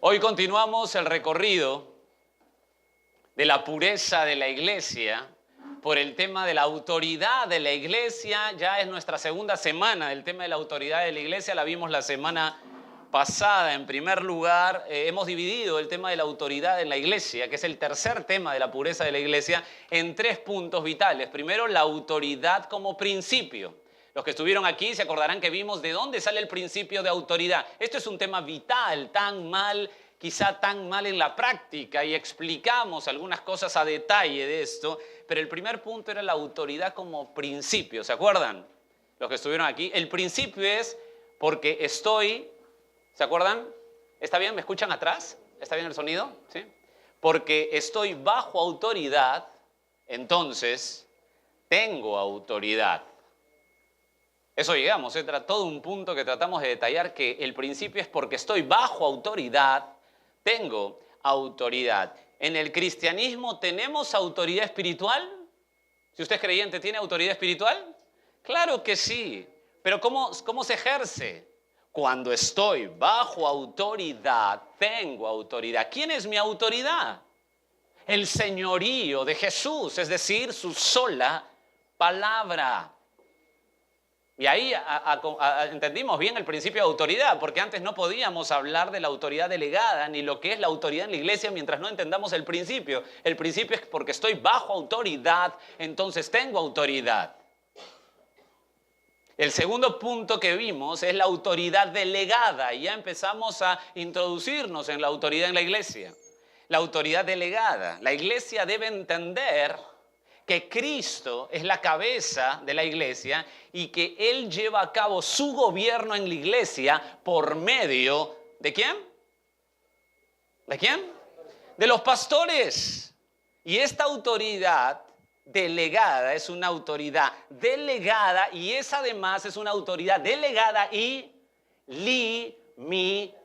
Hoy continuamos el recorrido de la pureza de la iglesia por el tema de la autoridad de la iglesia. Ya es nuestra segunda semana del tema de la autoridad de la iglesia. La vimos la semana pasada. En primer lugar, hemos dividido el tema de la autoridad en la iglesia, que es el tercer tema de la pureza de la iglesia, en 3 puntos vitales. Primero, la autoridad como principio. Los que estuvieron aquí se acordarán que vimos de dónde sale el principio de autoridad. Esto es un tema vital, quizá tan mal en la práctica, y explicamos algunas cosas a detalle de esto, pero el primer punto era la autoridad como principio. ¿Se acuerdan? Los que estuvieron aquí. El principio es porque estoy... ¿Se acuerdan? ¿Está bien? ¿Me escuchan atrás? ¿Está bien el sonido? ¿Sí? Porque estoy bajo autoridad, entonces tengo autoridad. Eso llegamos, era todo un punto que tratamos de detallar, que el principio es porque estoy bajo autoridad, tengo autoridad. En el cristianismo tenemos autoridad espiritual. Si usted es creyente, ¿tiene autoridad espiritual? Claro que sí, pero ¿cómo se ejerce? Cuando estoy bajo autoridad, tengo autoridad. ¿Quién es mi autoridad? El señorío de Jesús, es decir, su sola palabra. Y ahí entendimos bien el principio de autoridad, porque antes no podíamos hablar de la autoridad delegada, ni lo que es la autoridad en la iglesia, mientras no entendamos el principio. El principio es porque estoy bajo autoridad, entonces tengo autoridad. El segundo punto que vimos es la autoridad delegada, y ya empezamos a introducirnos en la autoridad en la iglesia. La autoridad delegada. La iglesia debe entender que Cristo es la cabeza de la iglesia y que Él lleva a cabo su gobierno en la iglesia por medio ¿de quién? ¿De quién? De los pastores. Y esta autoridad delegada es una autoridad delegada, y es además es una autoridad delegada y limitada.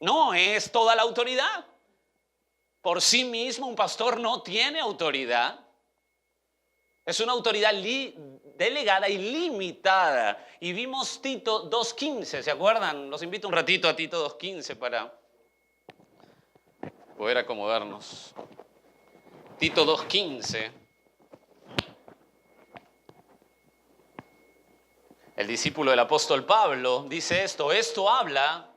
No es toda la autoridad. Por sí mismo un pastor no tiene autoridad. Es una autoridad delegada y limitada. Y vimos Tito 2:15, ¿se acuerdan? Los invito un ratito a Tito 2:15 para poder acomodarnos. Tito 2:15. El discípulo del apóstol Pablo dice esto: esto habla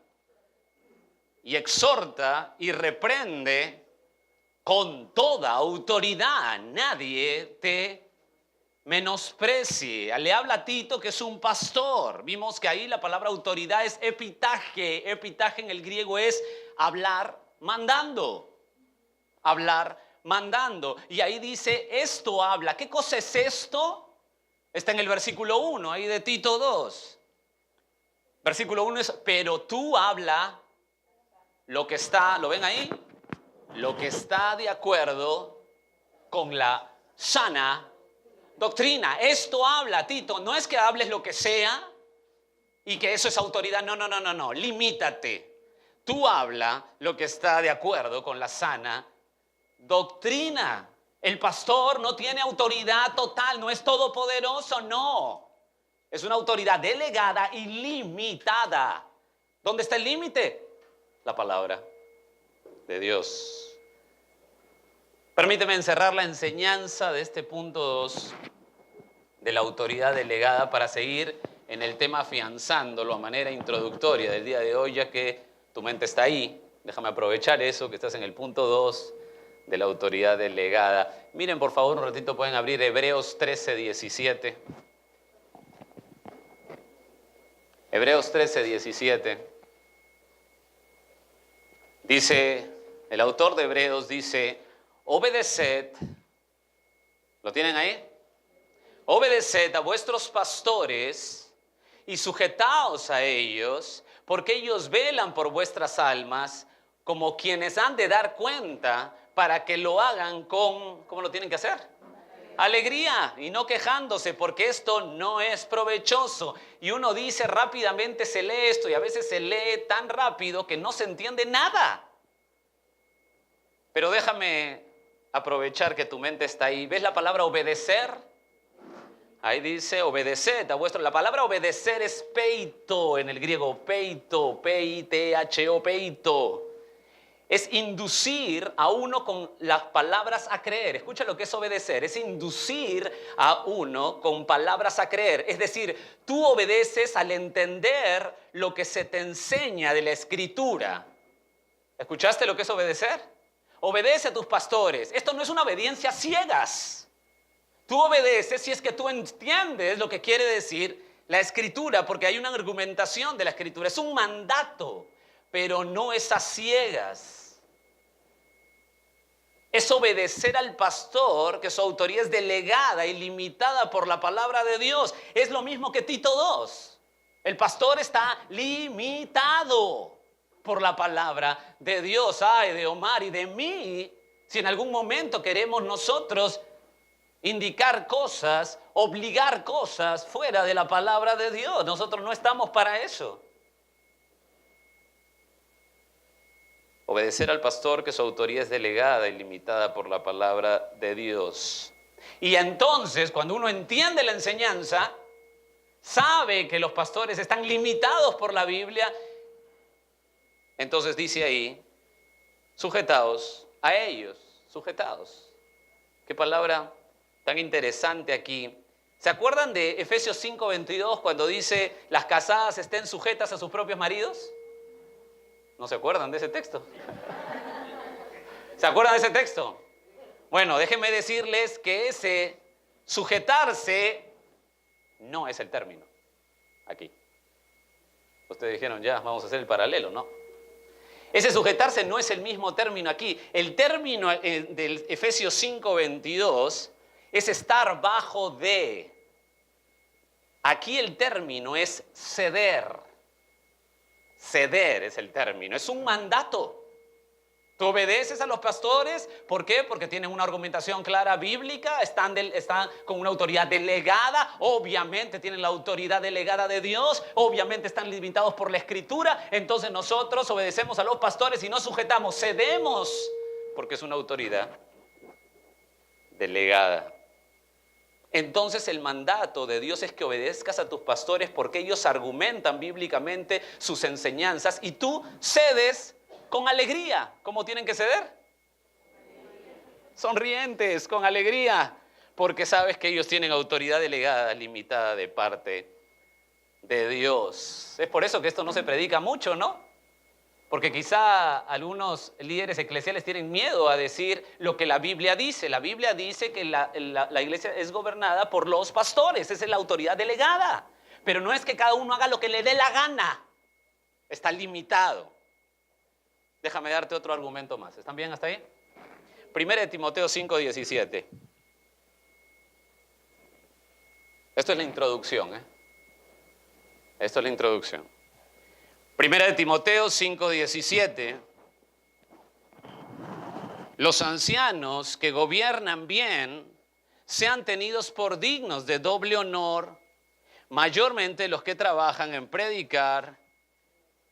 y exhorta y reprende con toda autoridad. Nadie te menosprecie. Le habla a Tito, que es un pastor. Vimos que ahí la palabra autoridad es epitaje. Epitaje en el griego es hablar mandando. Hablar mandando. Y ahí dice, esto habla. ¿Qué cosa es esto? Está en el versículo 1, ahí de Tito 2. Versículo 1 es, pero tú habla lo que está, ¿lo ven ahí? Lo que está de acuerdo con la sana doctrina. Esto habla, Tito. No es que hables lo que sea y que eso es autoridad. No. Limítate. Tú habla lo que está de acuerdo con la sana doctrina. El pastor no tiene autoridad total, no es todopoderoso, no. Es una autoridad delegada y limitada. ¿Dónde está el límite? La palabra de Dios. Permíteme encerrar la enseñanza de este punto 2 de la autoridad delegada para seguir en el tema afianzándolo a manera introductoria del día de hoy, ya que tu mente está ahí. Déjame aprovechar eso, que estás en el punto 2 de la autoridad delegada. Miren, por favor, un ratito pueden abrir Hebreos 13:17. Hebreos 13:17. Dice, el autor de Hebreos dice, obedeced, ¿lo tienen ahí? Obedeced a vuestros pastores y sujetaos a ellos, porque ellos velan por vuestras almas como quienes han de dar cuenta, para que lo hagan con, ¿cómo lo tienen que hacer? Alegría y no quejándose, porque esto no es provechoso. Y uno dice rápidamente, se lee esto, y a veces se lee tan rápido que no se entiende nada. Pero déjame aprovechar que tu mente está ahí. ¿Ves la palabra obedecer? Ahí dice obedeced a vuestro. La palabra obedecer es peito en el griego. Peito, P-I-T-H-O, peito. Es inducir a uno con las palabras a creer. Escucha lo que es obedecer. Es inducir a uno con palabras a creer. Es decir, tú obedeces al entender lo que se te enseña de la Escritura. ¿Escuchaste lo que es obedecer? Obedece a tus pastores. Esto no es una obediencia a ciegas. Tú obedeces si es que tú entiendes lo que quiere decir la Escritura, porque hay una argumentación de la Escritura. Es un mandato, pero no es a ciegas. Es obedecer al pastor, que su autoría es delegada y limitada por la palabra de Dios. Es lo mismo que Tito 2. El pastor está limitado por la palabra de Dios. Ay, de Omar y de mí, si en algún momento queremos nosotros indicar cosas, obligar cosas fuera de la palabra de Dios. Nosotros no estamos para eso. Obedecer al pastor, que su autoría es delegada y limitada por la palabra de Dios. Y entonces, cuando uno entiende la enseñanza, sabe que los pastores están limitados por la Biblia, entonces dice ahí, sujetaos a ellos, sujetaos. ¿Qué palabra tan interesante aquí? ¿Se acuerdan de Efesios 5:22 cuando dice las casadas estén sujetas a sus propios maridos? ¿No se acuerdan de ese texto? ¿Se acuerdan de ese texto? Bueno, déjenme decirles que ese sujetarse no es el término aquí. Ustedes dijeron, ya, vamos a hacer el paralelo, ¿no? Ese sujetarse no es el mismo término aquí. El término del Efesios 5:22 es estar bajo de. Aquí el término es ceder. Ceder es el término. Es un mandato. Tú obedeces a los pastores. ¿Por qué? Porque tienen una argumentación clara bíblica. Están con una autoridad delegada. Obviamente tienen la autoridad delegada de Dios. Obviamente están limitados por la Escritura. Entonces nosotros obedecemos a los pastores y nos sujetamos. Cedemos porque es una autoridad delegada. Entonces el mandato de Dios es que obedezcas a tus pastores porque ellos argumentan bíblicamente sus enseñanzas y tú cedes con alegría. ¿Cómo tienen que ceder? Sonrientes, con alegría, porque sabes que ellos tienen autoridad delegada, limitada de parte de Dios. Es por eso que esto no se predica mucho, ¿no? Porque quizá algunos líderes eclesiales tienen miedo a decir lo que la Biblia dice. La Biblia dice que la iglesia es gobernada por los pastores, esa es la autoridad delegada. Pero no es que cada uno haga lo que le dé la gana, está limitado. Déjame darte otro argumento más. ¿Están bien hasta ahí? 1 Timoteo 5:17. Esto es la introducción, ¿eh? Esto es la introducción. 1 Timoteo 5:17. Los ancianos que gobiernan bien sean tenidos por dignos de doble honor, mayormente los que trabajan en predicar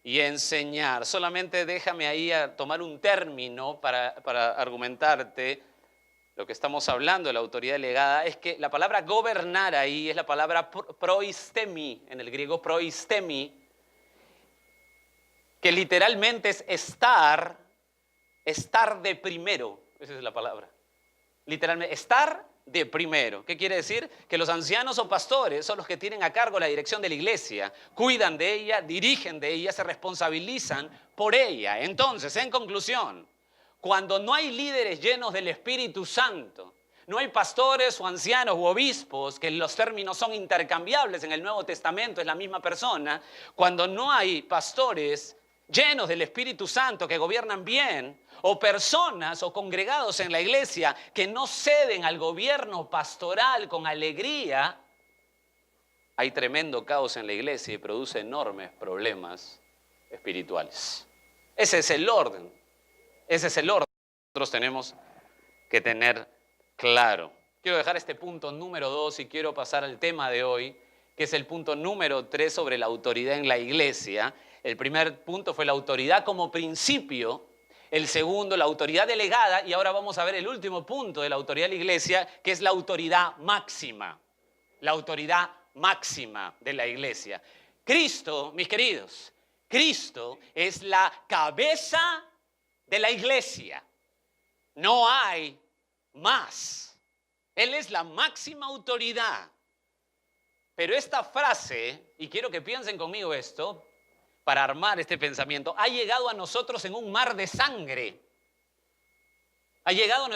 y enseñar. Solamente déjame ahí a tomar un término para argumentarte lo que estamos hablando de la autoridad delegada. Es que la palabra gobernar ahí es la palabra proistemi, en el griego proistemi, que literalmente es estar de primero. Esa es la palabra. Literalmente, estar de primero. ¿Qué quiere decir? Que los ancianos o pastores son los que tienen a cargo la dirección de la iglesia, cuidan de ella, dirigen de ella, se responsabilizan por ella. Entonces, en conclusión, cuando no hay líderes llenos del Espíritu Santo, no hay pastores o ancianos u obispos, que los términos son intercambiables en el Nuevo Testamento, es la misma persona. Cuando no hay pastores llenos del Espíritu Santo que gobiernan bien, o personas o congregados en la iglesia que no ceden al gobierno pastoral con alegría, hay tremendo caos en la iglesia y produce enormes problemas espirituales. Ese es el orden. Ese es el orden que nosotros tenemos que tener claro. Quiero dejar este punto número 2 y quiero pasar al tema de hoy, que es el punto número 3 sobre la autoridad en la iglesia. El primer punto fue la autoridad como principio, el segundo la autoridad delegada y ahora vamos a ver el último punto de la autoridad de la iglesia, que es la autoridad máxima. la autoridad máxima de la iglesia. Cristo, mis queridos, Cristo es la cabeza de la iglesia. No hay más. Él es la máxima autoridad. Pero esta frase, y quiero que piensen conmigo esto, para armar este pensamiento, ha llegado a nosotros en un mar de sangre. Ha llegado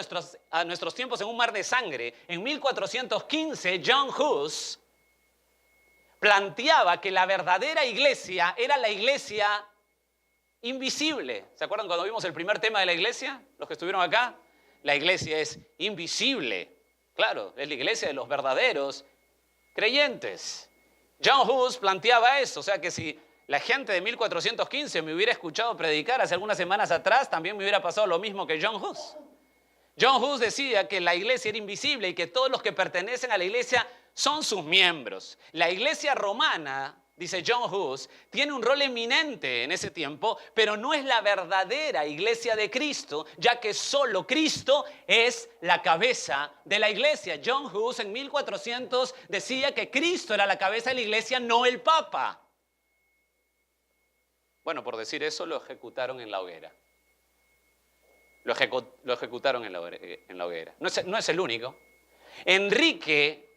a nuestros tiempos en un mar de sangre. En 1415, John Hus planteaba que la verdadera iglesia era la iglesia invisible. ¿Se acuerdan cuando vimos el primer tema de la iglesia? Los que estuvieron acá. La iglesia es invisible. Claro, es la iglesia de los verdaderos creyentes. John Hus planteaba eso, o sea que si la gente de 1415 me hubiera escuchado predicar hace algunas semanas atrás, también me hubiera pasado lo mismo que John Hus. John Hus decía que la iglesia era invisible y que todos los que pertenecen a la iglesia son sus miembros. La iglesia romana, dice John Hus, tiene un rol eminente en ese tiempo, pero no es la verdadera iglesia de Cristo, ya que solo Cristo es la cabeza de la iglesia. John Hus en 1400 decía que Cristo era la cabeza de la iglesia, no el Papa. Bueno, por decir eso, lo ejecutaron en la hoguera. Lo ejecutaron en la hoguera. No es el único. Enrique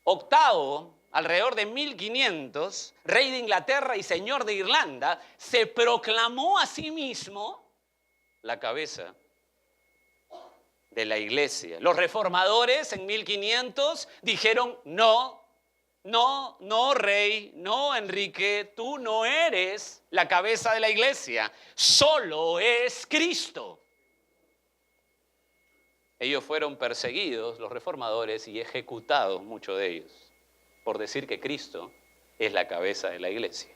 VIII, alrededor de 1500, rey de Inglaterra y señor de Irlanda, se proclamó a sí mismo la cabeza de la iglesia. Los reformadores en 1500 dijeron: no, rey, no, Enrique, tú no eres la cabeza de la iglesia, solo es Cristo. Ellos fueron perseguidos, los reformadores, y ejecutados, muchos de ellos, por decir que Cristo es la cabeza de la iglesia.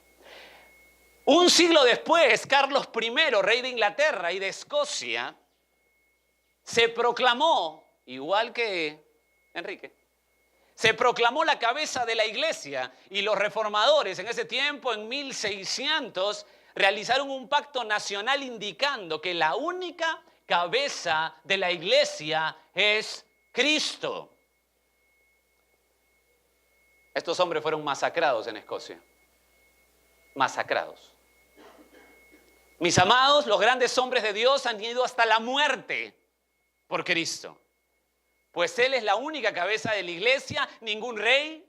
Un siglo después, Carlos I, rey de Inglaterra y de Escocia, se proclamó, igual que Enrique, se proclamó la cabeza de la iglesia, y los reformadores en ese tiempo, en 1600, realizaron un pacto nacional indicando que la única cabeza de la iglesia es Cristo. Estos hombres fueron masacrados en Escocia. Masacrados. Mis amados, los grandes hombres de Dios han ido hasta la muerte por Cristo. Pues Él es la única cabeza de la iglesia, ningún rey,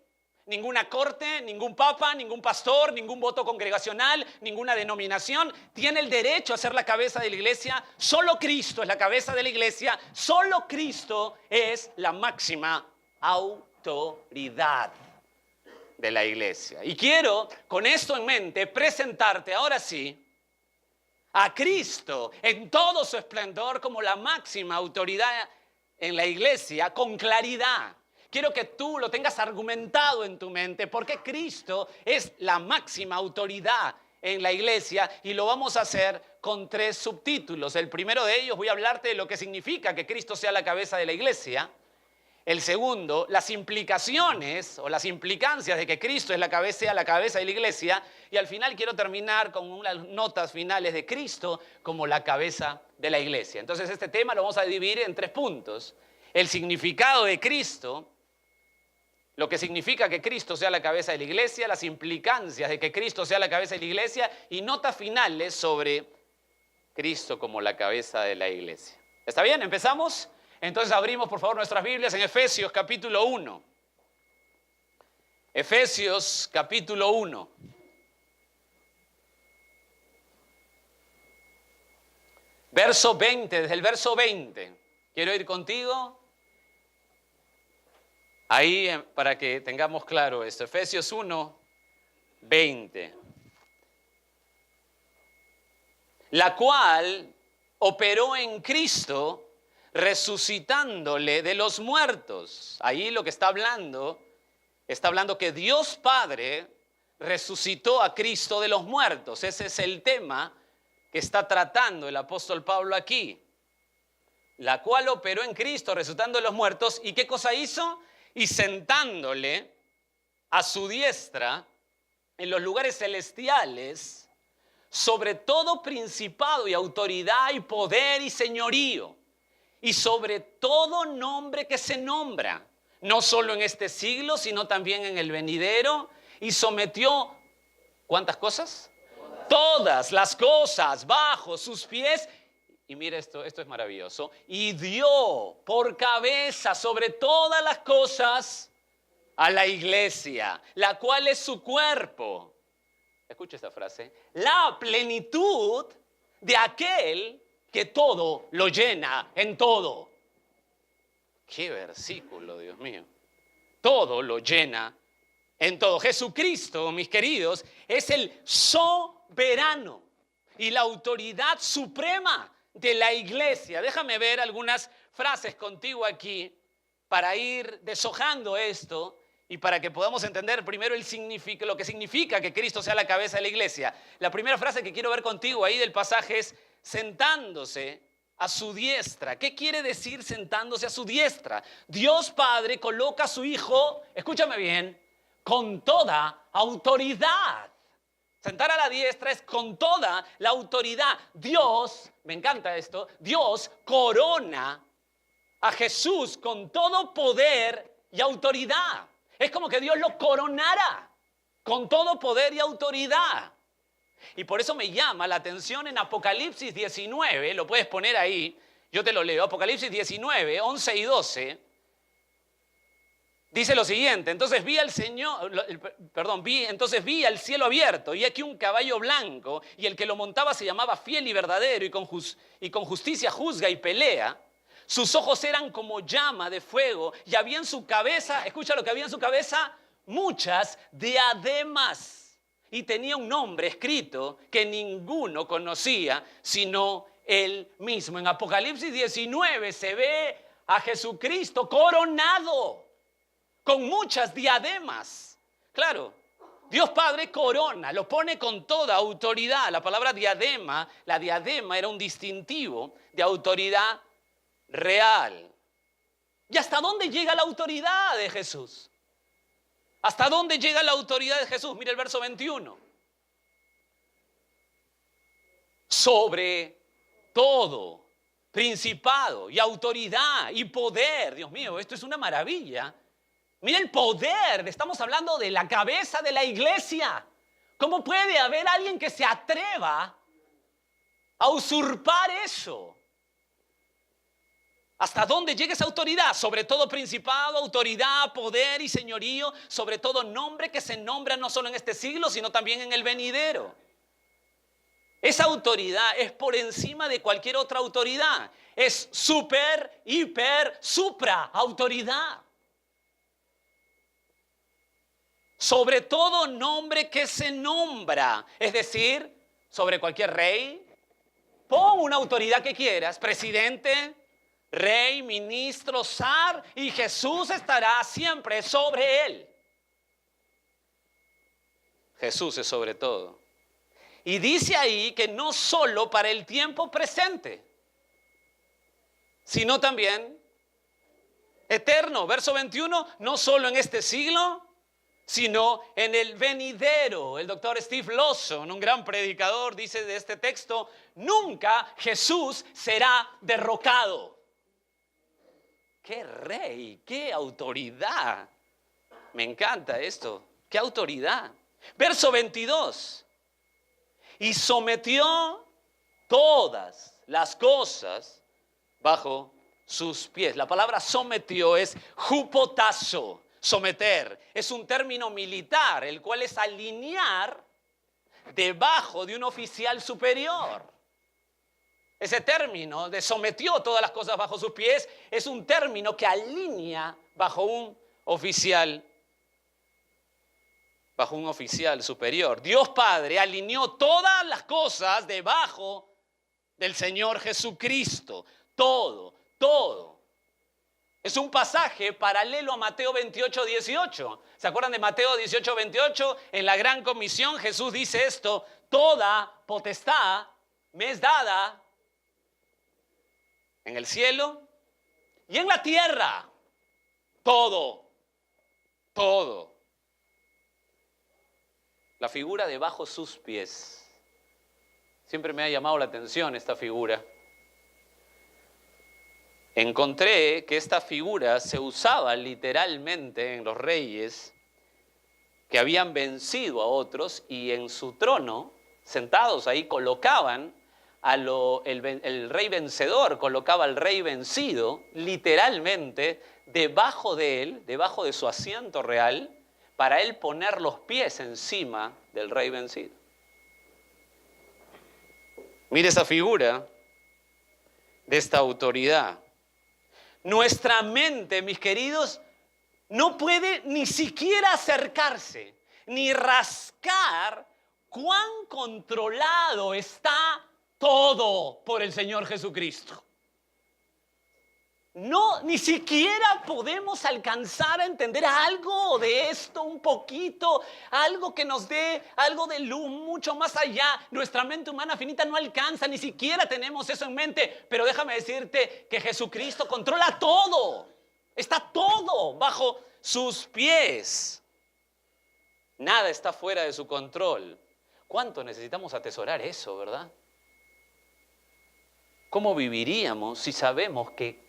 ninguna corte, ningún papa, ningún pastor, ningún voto congregacional, ninguna denominación tiene el derecho a ser la cabeza de la iglesia. Solo Cristo es la cabeza de la iglesia, solo Cristo es la máxima autoridad de la iglesia. Y quiero, con esto en mente, presentarte ahora sí a Cristo en todo su esplendor como la máxima autoridad en la iglesia con claridad. Quiero que tú lo tengas argumentado en tu mente, porque Cristo es la máxima autoridad en la iglesia, y lo vamos a hacer con 3 subtítulos. El primero de ellos, voy a hablarte de lo que significa que Cristo sea la cabeza de la iglesia. El segundo, las implicaciones o las implicancias de que Cristo es la cabeza de la iglesia. Y al final quiero terminar con unas notas finales de Cristo como la cabeza de la iglesia. Entonces este tema lo vamos a dividir en 3 puntos. El significado de Cristo, lo que significa que Cristo sea la cabeza de la iglesia, las implicancias de que Cristo sea la cabeza de la iglesia, y notas finales sobre Cristo como la cabeza de la iglesia. ¿Está bien? ¿Empezamos? Entonces abrimos por favor nuestras Biblias en Efesios capítulo 1. Efesios capítulo 1. Verso 20, desde el verso 20. Quiero ir contigo ahí para que tengamos claro esto. Efesios 1, 20. La cual operó en Cristo, resucitándole de los muertos. Ahí lo que está hablando que Dios Padre resucitó a Cristo de los muertos. Ese es el tema que está tratando el apóstol Pablo aquí. La cual operó en Cristo, resucitando de los muertos. ¿Y qué cosa hizo? Y sentándole a su diestra en los lugares celestiales, sobre todo principado y autoridad y poder y señorío, y sobre todo nombre que se nombra, no solo en este siglo, sino también en el venidero, y sometió, ¿cuántas cosas? Todas las cosas bajo sus pies. Y mire esto es maravilloso. Y dio por cabeza sobre todas las cosas a la iglesia, la cual es su cuerpo. Escucha esta frase. La plenitud de aquel que todo lo llena en todo. Qué versículo, Dios mío. Todo lo llena en todo. Jesucristo, mis queridos, es el soberano y la autoridad suprema de la iglesia. Déjame ver algunas frases contigo aquí para ir deshojando esto y para que podamos entender primero lo que significa que Cristo sea la cabeza de la iglesia. La primera frase que quiero ver contigo ahí del pasaje es sentándose a su diestra. ¿Qué quiere decir sentándose a su diestra? Dios Padre coloca a su Hijo, escúchame bien, con toda autoridad. Sentar a la diestra es con toda la autoridad. Dios, me encanta esto, Dios corona a Jesús con todo poder y autoridad. Es como que Dios lo coronara con todo poder y autoridad. Y por eso me llama la atención en Apocalipsis 19, lo puedes poner ahí, yo te lo leo, Apocalipsis 19, 11 y 12, dice lo siguiente, entonces vi al cielo abierto, y aquí un caballo blanco, y el que lo montaba se llamaba Fiel y Verdadero, y con justicia juzga y pelea. Sus ojos eran como llama de fuego, y había en su cabeza, escucha lo que había en su cabeza, muchas diademas. Y tenía un nombre escrito que ninguno conocía sino él mismo. En Apocalipsis 19 se ve a Jesucristo coronado con muchas diademas. Claro, Dios Padre corona, lo pone con toda autoridad. La palabra diadema, la diadema era un distintivo de autoridad real. ¿Y hasta dónde llega la autoridad de Jesús? ¿Hasta dónde llega la autoridad de Jesús? Mira el verso 21. Sobre todo, principado y autoridad y poder. Dios mío, esto es una maravilla. Mira el poder, estamos hablando de la cabeza de la iglesia. ¿Cómo puede haber alguien que se atreva a usurpar eso? ¿Hasta dónde llega esa autoridad? Sobre todo principado, autoridad, poder y señorío, sobre todo nombre que se nombra no solo en este siglo, sino también en el venidero. Esa autoridad es por encima de cualquier otra autoridad. Es super, hiper, supra autoridad. Sobre todo nombre que se nombra, es decir, sobre cualquier rey, pon una autoridad que quieras, presidente, rey, ministro, zar, y Jesús estará siempre sobre él. Jesús es sobre todo. Y dice ahí que no solo para el tiempo presente, sino también eterno. Verso 21, no solo en este siglo, sino en el venidero. El doctor Steve Lawson, un gran predicador, dice de este texto, nunca Jesús será derrocado. ¡Qué rey! ¡Qué autoridad! Me encanta esto. ¡Qué autoridad! Verso 22. Y sometió todas las cosas bajo sus pies. La palabra sometió es hupotazo, someter. Es un término militar, el cual es alinear debajo de un oficial superior. Ese término de sometió todas las cosas bajo sus pies es un término que alinea bajo un oficial superior. Dios Padre alineó todas las cosas debajo del Señor Jesucristo. Todo. Es un pasaje paralelo a Mateo 28, 18. ¿Se acuerdan de Mateo 18, 28? En la gran comisión Jesús dice esto: toda potestad me es dada en el cielo y en la tierra. Todo. La figura debajo sus pies. Siempre me ha llamado la atención esta figura. encontré que esta figura se usaba literalmente en los reyes que habían vencido a otros y en su trono, sentados ahí, colocaban el rey vencedor, colocaba al rey vencido literalmente debajo de él, debajo de su asiento real, para él poner los pies encima del rey vencido. Mire esa figura de esta autoridad. Nuestra mente, mis queridos, no puede ni siquiera acercarse, ni rascar cuán controlado está todo por el Señor Jesucristo. No, ni siquiera podemos alcanzar a entender algo de esto, un poquito, algo que nos dé algo de luz mucho más allá. Nuestra mente humana finita no alcanza, ni siquiera tenemos eso en mente. Pero déjame decirte que Jesucristo controla todo. Está todo bajo sus pies. Nada está fuera de su control. ¿Cuánto necesitamos atesorar eso, verdad? ¿Cómo viviríamos si sabemos que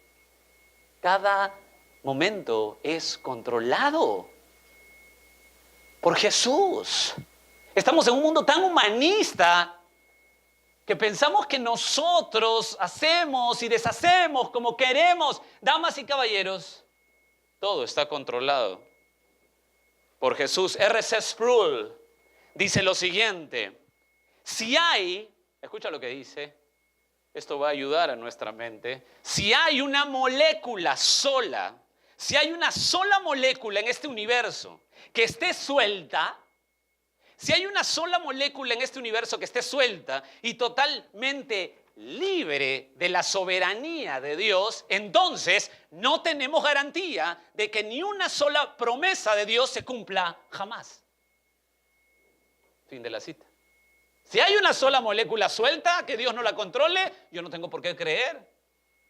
cada momento es controlado por Jesús? Estamos en un mundo tan humanista que pensamos que nosotros hacemos y deshacemos como queremos. Damas y caballeros, todo está controlado por Jesús. R.C. Sproul dice lo siguiente: si hay, escucha lo que dice, esto va a ayudar a nuestra mente. Si hay una molécula sola, si hay una sola molécula en este universo que esté suelta, si hay una sola molécula en este universo que esté suelta y totalmente libre de la soberanía de Dios, entonces no tenemos garantía de que ni una sola promesa de Dios se cumpla jamás. Fin de la cita. Si hay una sola molécula suelta, que Dios no la controle, yo no tengo por qué creer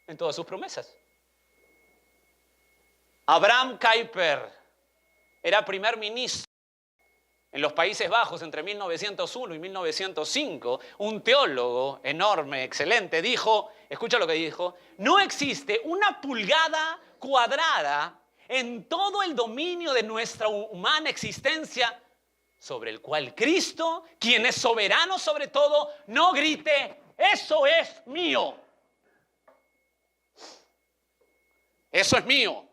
en todas sus promesas. Abraham Kuyper era primer ministro en los Países Bajos entre 1901 y 1905. Un teólogo enorme, excelente, dijo, escucha lo que dijo: no existe una pulgada cuadrada en todo el dominio de nuestra humana existencia sobre el cual Cristo, quien es soberano sobre todo, no grite: eso es mío. Eso es mío.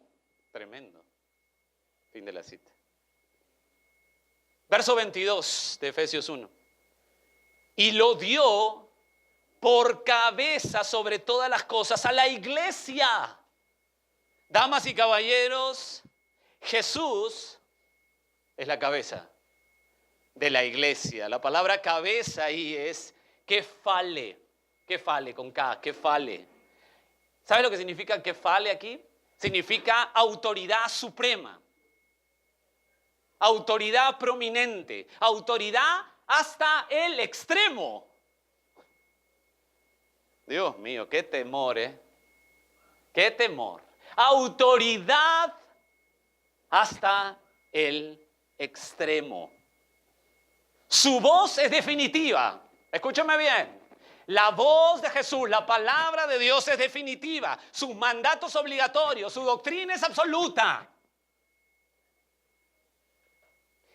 Tremendo. Fin de la cita. Verso 22 de Efesios 1. Y lo dio por cabeza sobre todas las cosas a la iglesia. Damas y caballeros, Jesús es la cabeza de la iglesia. La palabra cabeza ahí es kefale con K, kefale. ¿Sabe lo que significa kefale aquí? Significa autoridad suprema, autoridad prominente, autoridad hasta el extremo. Dios mío, qué temor, ¿eh? Qué temor. Autoridad hasta el extremo. Su voz es definitiva. Escúchame bien. La voz de Jesús, la palabra de Dios es definitiva. Sus mandatos obligatorios, su doctrina es absoluta.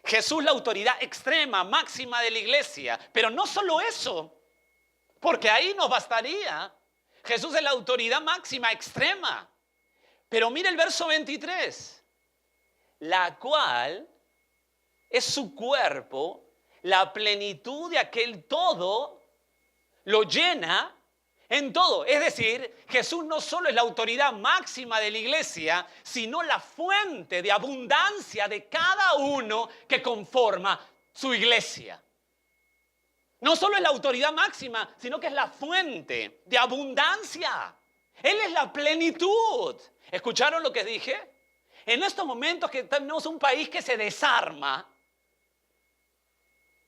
Jesús, la autoridad extrema, máxima de la iglesia. Pero no solo eso, porque ahí nos bastaría. Jesús es la autoridad máxima, extrema. Pero mire el verso 23. La cual es su cuerpo, la plenitud de aquel todo, lo llena en todo. Es decir, Jesús no solo es la autoridad máxima de la iglesia, sino la fuente de abundancia de cada uno que conforma su iglesia. No solo es la autoridad máxima, sino que es la fuente de abundancia. Él es la plenitud. ¿Escucharon lo que dije? En estos momentos que tenemos un país que se desarma,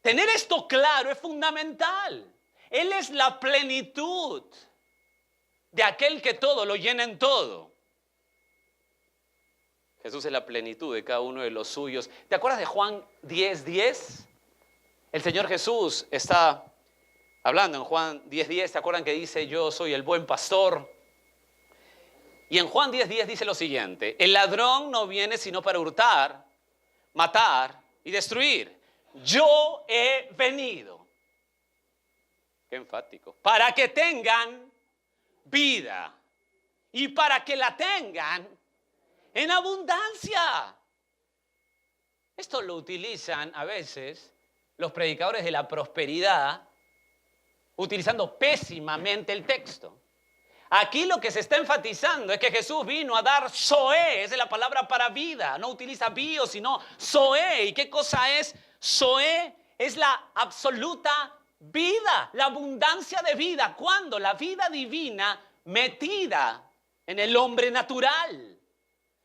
tener esto claro es fundamental. Él es la plenitud de aquel que todo lo llena en todo. Jesús es la plenitud de cada uno de los suyos. ¿Te acuerdas de Juan 10:10? El Señor Jesús está hablando en Juan 10:10. ¿Te acuerdan que dice: yo soy el buen pastor? Y en Juan 10:10 dice lo siguiente: el ladrón no viene sino para hurtar, matar y destruir. Yo he venido, qué enfático, para que tengan vida y para que la tengan en abundancia. Esto lo utilizan a veces los predicadores de la prosperidad, utilizando pésimamente el texto. Aquí lo que se está enfatizando es que Jesús vino a dar zoe, esa es la palabra para vida, no utiliza bio, sino zoe. ¿Y qué cosa es? Zoe es la absoluta vida, la abundancia de vida. ¿Cuándo? La vida divina metida en el hombre natural.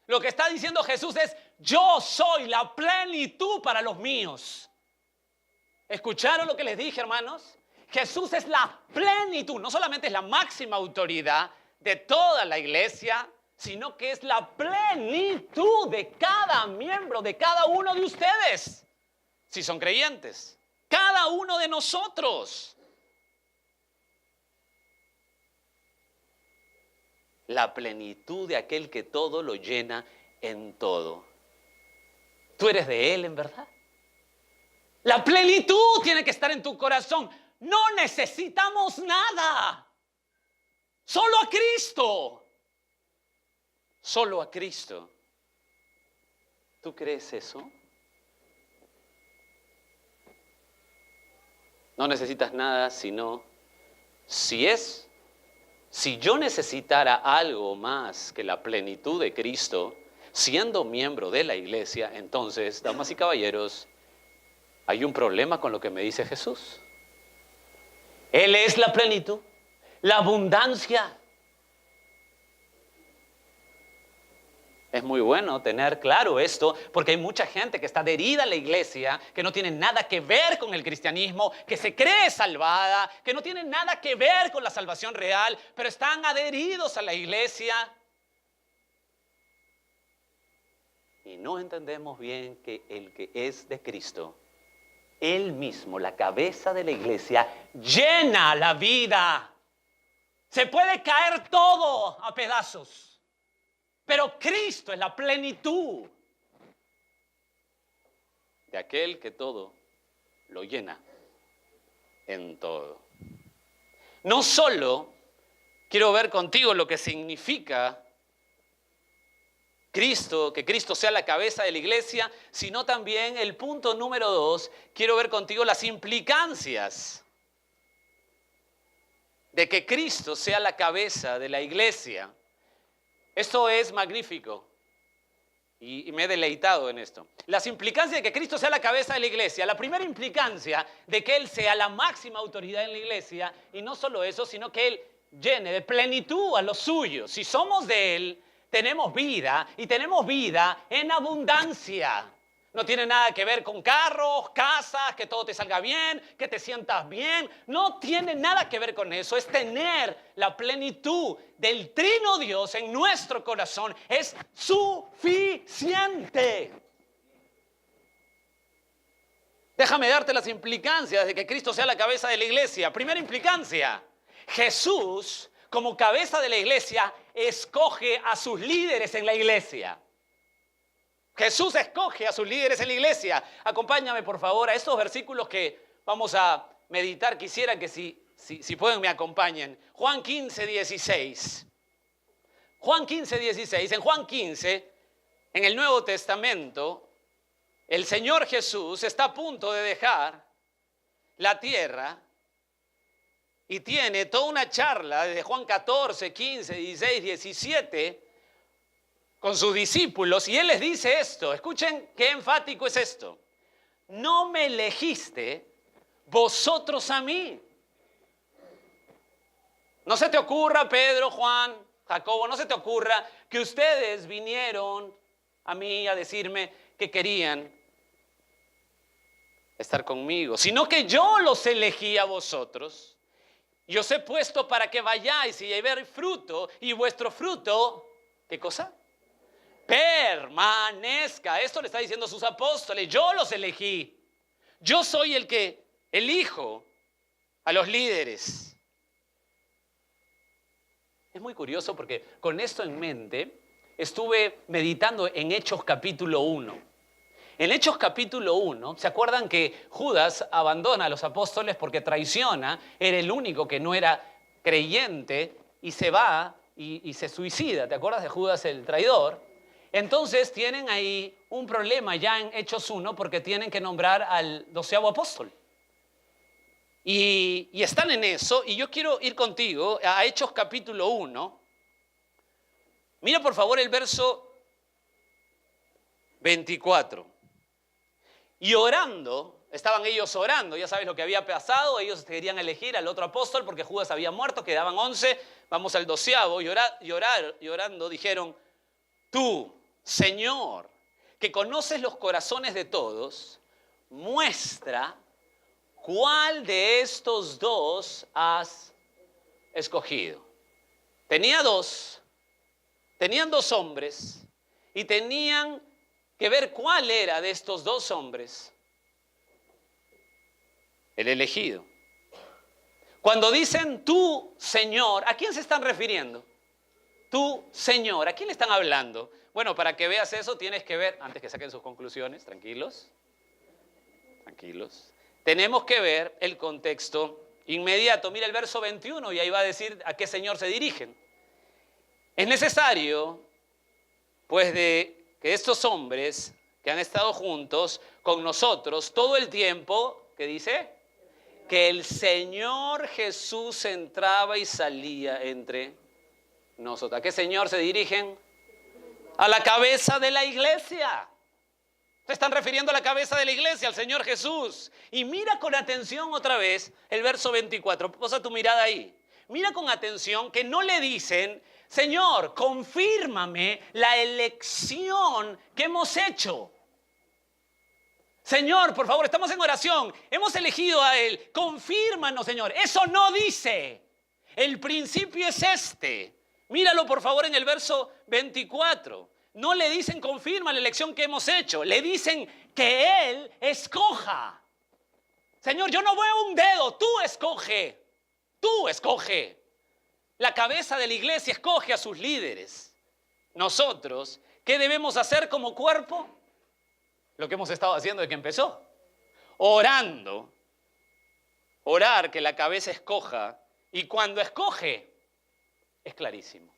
Lo que está diciendo Jesús es: yo soy la plenitud para los míos. ¿Escucharon lo que les dije, hermanos? Jesús es la plenitud, no solamente es la máxima autoridad de toda la iglesia, sino que es la plenitud de cada miembro, de cada uno de ustedes, si son creyentes, cada uno de nosotros. La plenitud de aquel que todo lo llena en todo. ¿Tú eres de Él en verdad? La plenitud tiene que estar en tu corazón. No necesitamos nada. Solo a Cristo. Solo a Cristo. ¿Tú crees eso? No necesitas nada, sino si yo necesitara algo más que la plenitud de Cristo, siendo miembro de la iglesia, entonces, damas y caballeros, hay un problema con lo que me dice Jesús. Él es la plenitud, la abundancia. Es muy bueno tener claro esto, porque hay mucha gente que está adherida a la iglesia, que no tiene nada que ver con el cristianismo, que se cree salvada, que no tiene nada que ver con la salvación real, pero están adheridos a la iglesia. Y no entendemos bien que el que es de Cristo, Él mismo, la cabeza de la iglesia, llena la vida. Se puede caer todo a pedazos, pero Cristo es la plenitud de aquel que todo lo llena en todo. No solo quiero ver contigo lo que significa Cristo, que Cristo sea la cabeza de la iglesia, sino también el punto número 2, quiero ver contigo las implicancias de que Cristo sea la cabeza de la iglesia. Esto es magnífico y me he deleitado en esto. Las implicancias de que Cristo sea la cabeza de la iglesia. La primera implicancia de que Él sea la máxima autoridad en la iglesia, y no solo eso, sino que Él llene de plenitud a los suyos. Si somos de Él, tenemos vida y tenemos vida en abundancia. No tiene nada que ver con carros, casas, que todo te salga bien, que te sientas bien. No tiene nada que ver con eso. Es tener la plenitud del Trino Dios en nuestro corazón. Es suficiente. Déjame darte las implicancias de que Cristo sea la cabeza de la iglesia. Primera implicancia: Jesús, como cabeza de la iglesia, escoge a sus líderes en la iglesia. Jesús escoge a sus líderes en la iglesia. Acompáñame, por favor, a estos versículos que vamos a meditar. Quisiera que si pueden me acompañen. Juan 15:16. Juan 15:16. En Juan 15, en el Nuevo Testamento, el Señor Jesús está a punto de dejar la tierra y tiene toda una charla desde Juan 14, 15, 16, 17 con sus discípulos, y Él les dice esto. Escuchen qué enfático es esto: no me elegiste vosotros a mí. No se te ocurra, Pedro, Juan, Jacobo, no se te ocurra que ustedes vinieron a mí a decirme que querían estar conmigo, sino que yo los elegí a vosotros y os he puesto para que vayáis y llevéis fruto, y vuestro fruto, ¿qué cosa? Permanezca. Esto le está diciendo a sus apóstoles. Yo los elegí. Yo soy el que elijo a los líderes. Es muy curioso porque con esto en mente estuve meditando en Hechos capítulo 1. En Hechos capítulo 1, ¿se acuerdan que Judas abandona a los apóstoles porque traiciona? Era el único que no era creyente y se va y se suicida. ¿Te acuerdas de Judas el traidor? Entonces tienen ahí un problema ya en Hechos 1 porque tienen que nombrar al 12º apóstol. Y están en eso, y yo quiero ir contigo a Hechos capítulo 1. Mira por favor el verso 24. Y orando, estaban ellos orando, ya sabes lo que había pasado, ellos querían elegir al otro apóstol porque Judas había muerto, quedaban 11, vamos al 12º, y orando dijeron, tú, Señor, que conoces los corazones de todos, muestra cuál de estos dos has escogido. Tenían dos hombres y tenían que ver cuál era de estos dos hombres el elegido. Cuando dicen tú, Señor, ¿a quién se están refiriendo? Tú, Señor, ¿a quién le están hablando? Bueno, para que veas eso tienes que ver, antes que saquen sus conclusiones, tranquilos, tenemos que ver el contexto inmediato. Mira el verso 21 y ahí va a decir a qué Señor se dirigen. Es necesario, pues, de que estos hombres que han estado juntos con nosotros todo el tiempo, ¿qué dice? Que el Señor Jesús entraba y salía entre nosotros. ¿A qué Señor se dirigen? A la cabeza de la iglesia. Se están refiriendo a la cabeza de la iglesia, al Señor Jesús. Y mira con atención otra vez el verso 24. Posa tu mirada ahí. Mira con atención que no le dicen, Señor, confírmame la elección que hemos hecho. Señor, por favor, estamos en oración. Hemos elegido a Él. Confírmanos, Señor. Eso no dice. El principio es este. Míralo, por favor, en el verso 24. No le dicen confirma la elección que hemos hecho. Le dicen que Él escoja. Señor, yo no veo un dedo. Tú escoge. Tú escoge. La cabeza de la iglesia escoge a sus líderes. Nosotros, ¿qué debemos hacer como cuerpo? Lo que hemos estado haciendo desde que empezó. Orando. Orar que la cabeza escoja. Y cuando escoge, es clarísimo.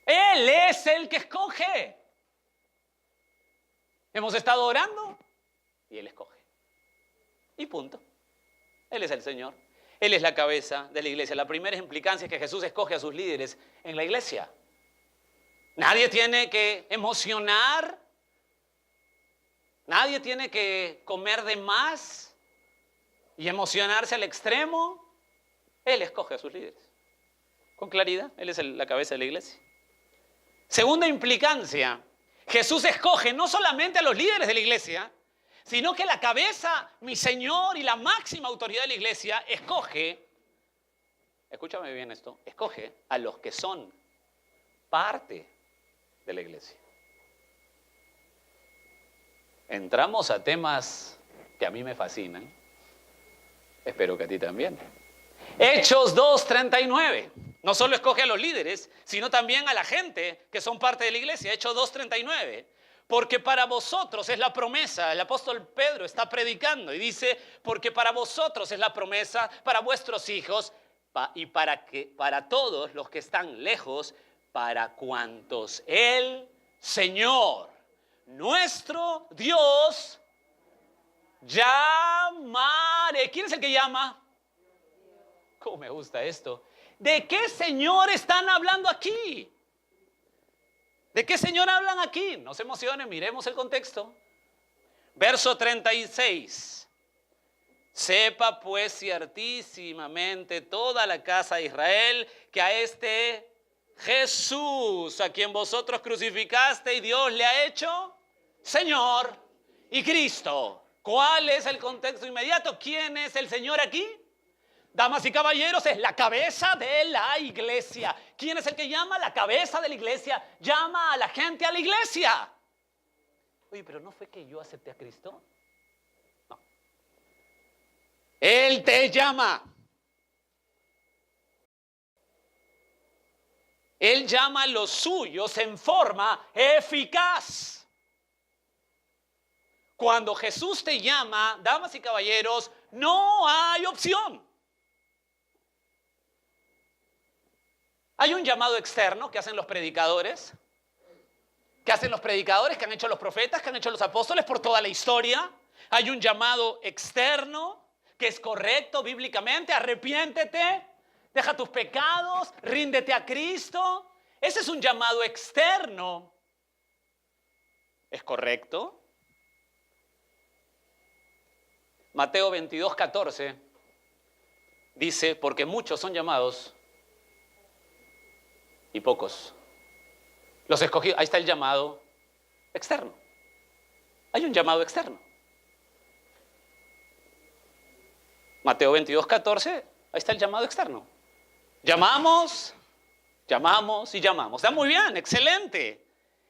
Él es el que escoge. Hemos estado orando y Él escoge. Y punto. Él es el Señor. Él es la cabeza de la iglesia. La primera implicancia es que Jesús escoge a sus líderes en la iglesia. Nadie tiene que emocionar. Nadie tiene que comer de más y emocionarse al extremo. Él escoge a sus líderes. Con claridad, Él es la cabeza de la iglesia. Segunda implicancia, Jesús escoge no solamente a los líderes de la iglesia, sino que la cabeza, mi Señor y la máxima autoridad de la iglesia, escoge, escúchame bien esto, escoge a los que son parte de la iglesia. Entramos a temas que a mí me fascinan, espero que a ti también. Hechos 2:39. No solo escoge a los líderes, sino también a la gente que son parte de la iglesia. Hechos 2:39. Porque para vosotros es la promesa. El apóstol Pedro está predicando y dice, porque para vosotros es la promesa, para vuestros hijos y para todos los que están lejos, para cuantos el Señor, nuestro Dios, llamare. ¿Quién es el que llama? ¿Cómo me gusta esto? ¿De qué Señor están hablando aquí? ¿De qué Señor hablan aquí? No se emocionen, miremos el contexto. Verso 36. Sepa pues ciertísimamente toda la casa de Israel que a este Jesús, a quien vosotros crucificasteis, Dios le ha hecho Señor y Cristo. ¿Cuál es el contexto inmediato? ¿Quién es el Señor aquí? Damas y caballeros, es la cabeza de la iglesia. ¿Quién es el que llama? La cabeza de la iglesia. Llama a la gente a la iglesia. Oye, pero ¿no fue que yo acepté a Cristo? No. Él te llama. Él llama a los suyos en forma eficaz. Cuando Jesús te llama, damas y caballeros, no hay opción. Hay un llamado externo que hacen los predicadores, que han hecho los profetas, que han hecho los apóstoles por toda la historia. Hay un llamado externo que es correcto bíblicamente: arrepiéntete, deja tus pecados, ríndete a Cristo. Ese es un llamado externo. ¿Es correcto? Mateo 22:14 dice: porque muchos son llamados y pocos los escogidos. Ahí está el llamado externo. Hay un llamado externo. Mateo 22:14, ahí está el llamado externo. Llamamos y llamamos. Está muy bien, excelente,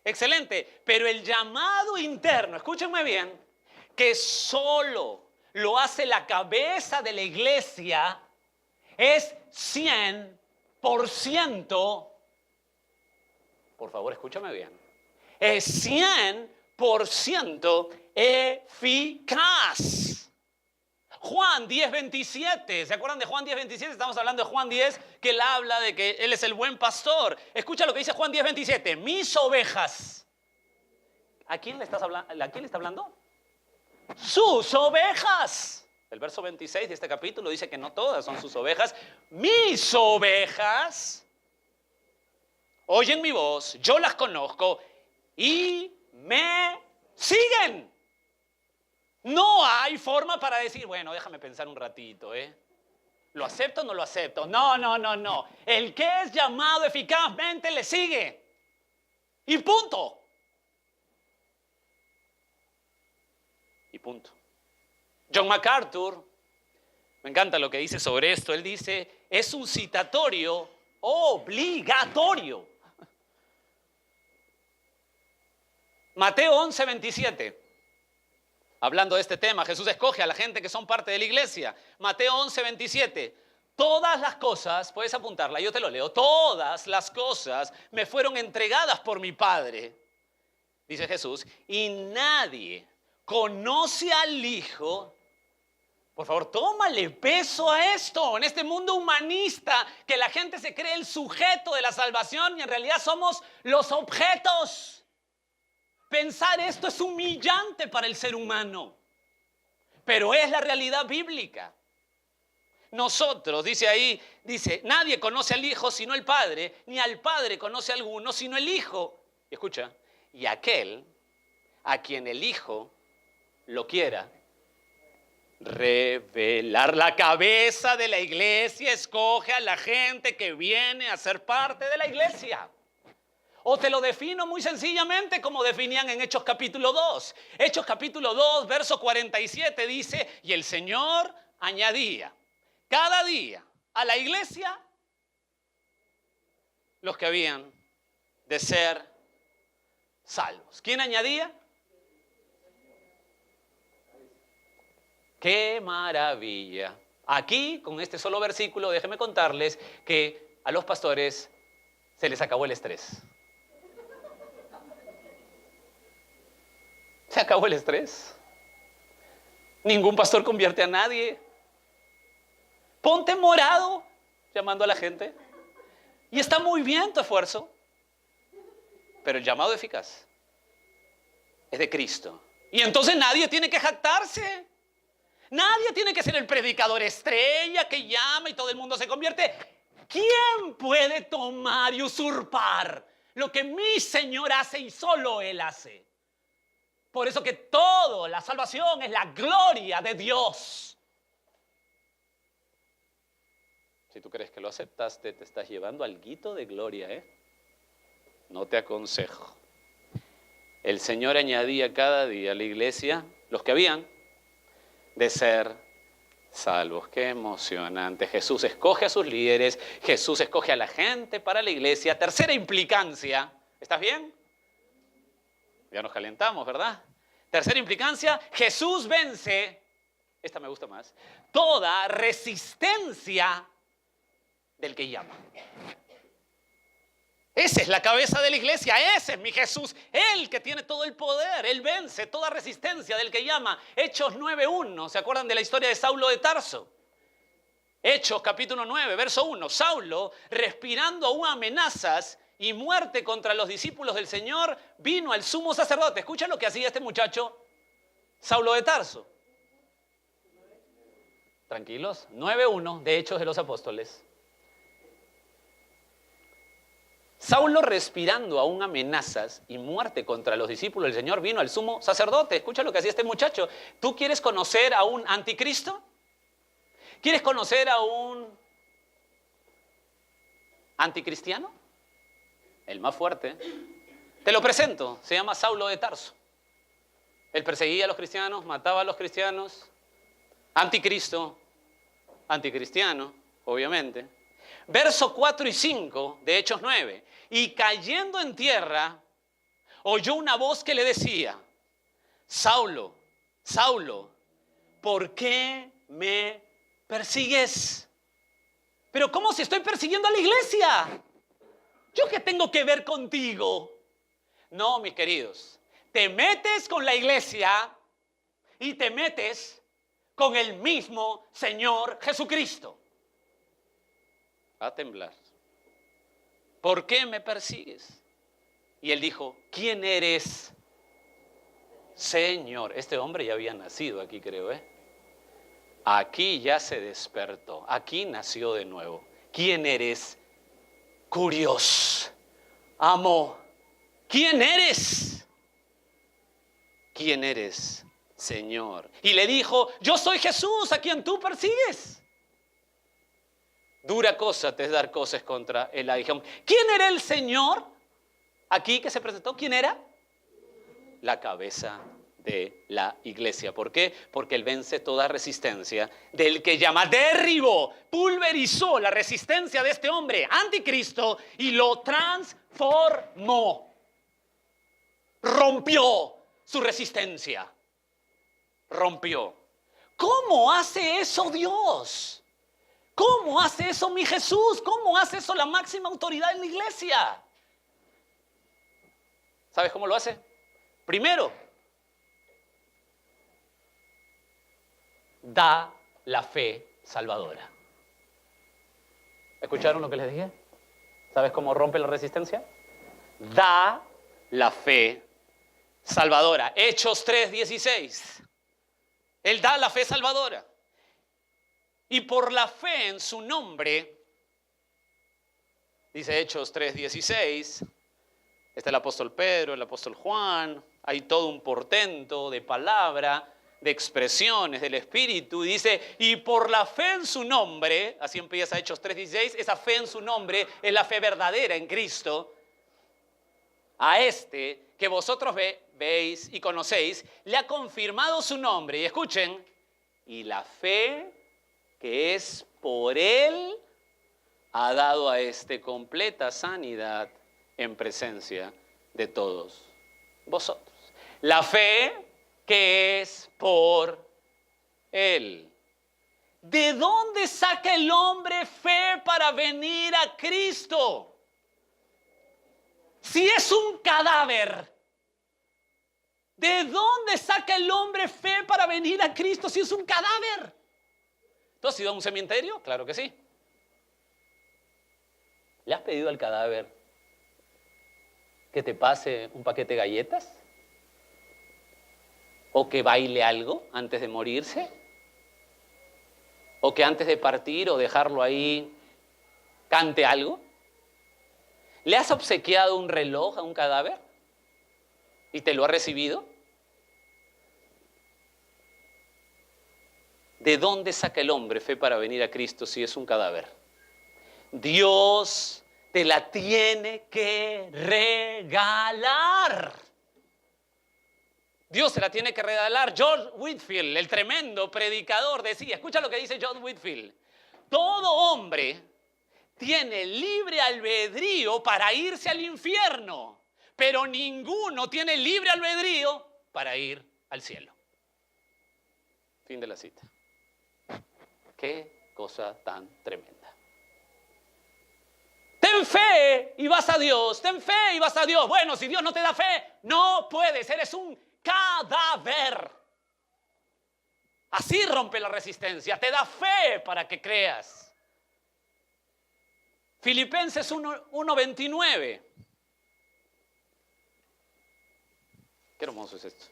excelente. Pero el llamado interno, escúchenme bien, que solo lo hace la cabeza de la iglesia, es 100%. Por favor, escúchame bien. Es 100% eficaz. Juan 10:27. ¿Se acuerdan de Juan 10:27? Estamos hablando de Juan 10, que él habla de que él es el buen pastor. Escucha lo que dice Juan 10:27. Mis ovejas. ¿A quién le está hablando? Sus ovejas. El verso 26 de este capítulo dice que no todas son sus ovejas. Mis ovejas oyen mi voz, yo las conozco y me siguen. No hay forma para decir, bueno, déjame pensar un ratito, ¿lo acepto o no lo acepto? No. El que es llamado eficazmente le sigue. Y punto. John MacArthur, me encanta lo que dice sobre esto. Él dice, es un citatorio obligatorio. Mateo 11:27. Hablando de este tema, Jesús escoge a la gente que son parte de la iglesia. Mateo 11:27. Todas las cosas, puedes apuntarla, yo te lo leo. Todas las cosas me fueron entregadas por mi Padre, dice Jesús, y nadie conoce al Hijo. Por favor, tómale peso a esto. En este mundo humanista, que la gente se cree el sujeto de la salvación y en realidad somos los objetos. Pensar esto es humillante para el ser humano, pero es la realidad bíblica. Nosotros, dice, nadie conoce al Hijo sino el Padre, ni al Padre conoce a alguno sino el Hijo. Y escucha, y aquel a quien el Hijo lo quiera revelar. La cabeza de la iglesia escoge a la gente que viene a ser parte de la iglesia. O te lo defino muy sencillamente como definían en Hechos capítulo 2. Hechos capítulo 2, verso 47 dice, y el Señor añadía cada día a la iglesia los que habían de ser salvos. ¿Quién añadía? ¡Qué maravilla! Aquí, con este solo versículo, déjenme contarles que a los pastores se les acabó el estrés. Se acabó el estrés. Ningún pastor convierte a nadie. Ponte morado llamando a la gente. Y está muy bien tu esfuerzo. Pero el llamado eficaz es de Cristo. Y entonces nadie tiene que jactarse. Nadie tiene que ser el predicador estrella que llama y todo el mundo se convierte. ¿Quién puede tomar y usurpar lo que mi Señor hace y solo Él hace? Por eso que todo, la salvación es la gloria de Dios. Si tú crees que lo aceptaste, te estás llevando alguito de gloria, No te aconsejo. El Señor añadía cada día a la iglesia los que habían de ser salvos. Qué emocionante. Jesús escoge a sus líderes, Jesús escoge a la gente para la iglesia. Tercera implicancia, ¿estás bien? Ya nos calentamos, ¿verdad? Tercera implicancia, Jesús vence, esta me gusta más, toda resistencia del que llama. Esa es la cabeza de la iglesia, ese es mi Jesús, Él que tiene todo el poder, Él vence toda resistencia del que llama. Hechos 9:1, ¿se acuerdan de la historia de Saulo de Tarso? Hechos capítulo 9, verso 1, Saulo, respirando aún amenazas y muerte contra los discípulos del Señor, vino al sumo sacerdote. ¿Escuchan lo que hacía este muchacho, Saulo de Tarso? Tranquilos, 9:1 de Hechos de los Apóstoles. Saulo, respirando aún amenazas y muerte contra los discípulos del Señor, vino al sumo sacerdote. Escucha lo que hacía este muchacho. ¿Tú quieres conocer a un anticristo? ¿Quieres conocer a un anticristiano? El más fuerte. Te lo presento. Se llama Saulo de Tarso. Él perseguía a los cristianos, mataba a los cristianos. Anticristo, anticristiano, obviamente. Verso 4 y 5 de Hechos 9. Y cayendo en tierra, oyó una voz que le decía: Saulo, Saulo, ¿por qué me persigues? Pero ¿cómo si estoy persiguiendo a la iglesia? ¿Yo qué tengo que ver contigo? No, mis queridos, te metes con la iglesia y te metes con el mismo Señor Jesucristo. Va a temblar. ¿Por qué me persigues? Y él dijo: ¿quién eres, Señor? Este hombre ya había nacido aquí, creo, Aquí ya se despertó, aquí nació de nuevo. ¿Quién eres? Curios, amo. ¿Quién eres? ¿Quién eres, Señor? Y le dijo: yo soy Jesús a quien tú persigues. Dura cosa te es dar cosas contra el aguijón. ¿Quién era el Señor aquí que se presentó? ¿Quién era? La cabeza de la iglesia. ¿Por qué? Porque Él vence toda resistencia del que llama. Derribó, pulverizó la resistencia de este hombre anticristo y lo transformó. Rompió su resistencia. Rompió. ¿Cómo hace eso Dios? ¿Cómo hace eso mi Jesús? ¿Cómo hace eso la máxima autoridad en la iglesia? ¿Sabes cómo lo hace? Primero, da la fe salvadora. ¿Escucharon lo que les dije? ¿Sabes cómo rompe la resistencia? Da la fe salvadora. Hechos 3:16. Él da la fe salvadora. Y por la fe en su nombre, dice Hechos 3:16, está el apóstol Pedro, el apóstol Juan, hay todo un portento de palabra, de expresiones del Espíritu, y dice: y por la fe en su nombre, así empieza Hechos 3:16, esa fe en su nombre es la fe verdadera en Cristo, a este que vosotros veis y conocéis, le ha confirmado su nombre, y escuchen, y la fe que es por Él, ha dado a este completa sanidad en presencia de todos vosotros. La fe que es por Él. ¿De dónde saca el hombre fe para venir a Cristo? Si es un cadáver. ¿De dónde saca el hombre fe para venir a Cristo si es un cadáver? ¿Tú has ido a un cementerio? Claro que sí. ¿Le has pedido al cadáver que te pase un paquete de galletas? ¿O que baile algo antes de morirse? ¿O que antes de partir o dejarlo ahí cante algo? ¿Le has obsequiado un reloj a un cadáver? ¿Y te lo ha recibido? ¿De dónde saca el hombre fe para venir a Cristo si es un cadáver? Dios te la tiene que regalar. Dios se la tiene que regalar. George Whitefield, el tremendo predicador, decía, escucha lo que dice George Whitefield: todo hombre tiene libre albedrío para irse al infierno, pero ninguno tiene libre albedrío para ir al cielo. Fin de la cita. Qué cosa tan tremenda. Te Ten fe y vas a Dios. Ten fe y vas a Dios. Bueno, si Dios no te da fe, no puedes. Eres un cadáver. Así rompe la resistencia. Te da fe para que creas. Filipenses 1:29. Qué hermoso es esto.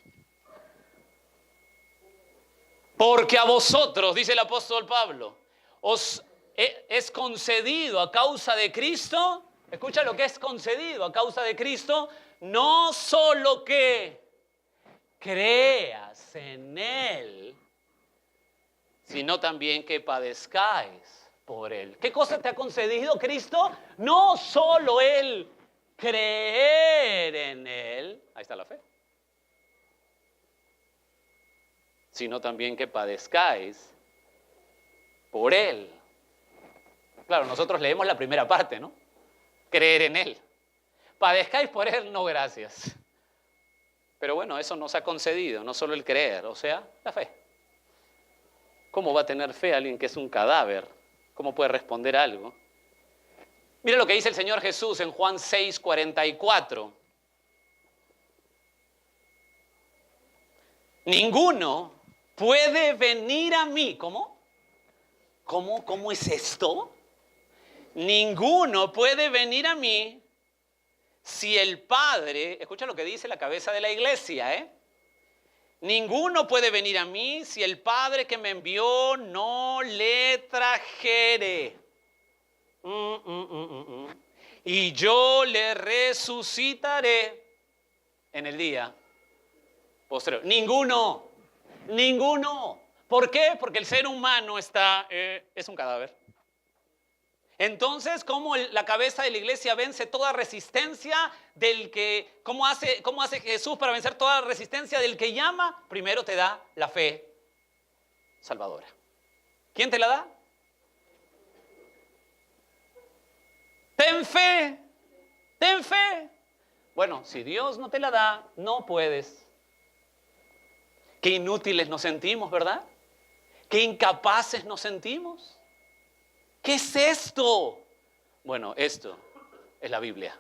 Porque a vosotros, dice el apóstol Pablo, os es concedido a causa de Cristo. Escucha lo que es concedido a causa de Cristo. No solo que creas en Él, sino también que padezcáis por Él. ¿Qué cosa te ha concedido Cristo? No solo el creer en Él. Ahí está la fe. Sino también que padezcáis por Él. Claro, nosotros leemos la primera parte, ¿no? Creer en Él. Padezcáis por Él, no gracias. Pero bueno, eso nos ha concedido, no solo el creer, o sea, la fe. ¿Cómo va a tener fe alguien que es un cadáver? ¿Cómo puede responder algo? Mira lo que dice el Señor Jesús en Juan 6:44. Ninguno puede venir a mí. ¿Cómo? ¿Cómo es esto? Ninguno puede venir a mí si el Padre, escucha lo que dice la cabeza de la iglesia, ninguno puede venir a mí si el Padre que me envió no le trajere. Y yo le resucitaré en el día posterior. Ninguno. ¿Por qué? Porque el ser humano es un cadáver. Entonces, ¿cómo la cabeza de la iglesia vence toda resistencia del que... ¿Cómo hace Jesús para vencer toda resistencia del que llama? Primero te da la fe salvadora. ¿Quién te la da? Ten fe. Ten fe. Bueno, si Dios no te la da, no puedes. Qué inútiles nos sentimos, ¿verdad? Qué incapaces nos sentimos. ¿Qué es esto? Bueno, esto es la Biblia.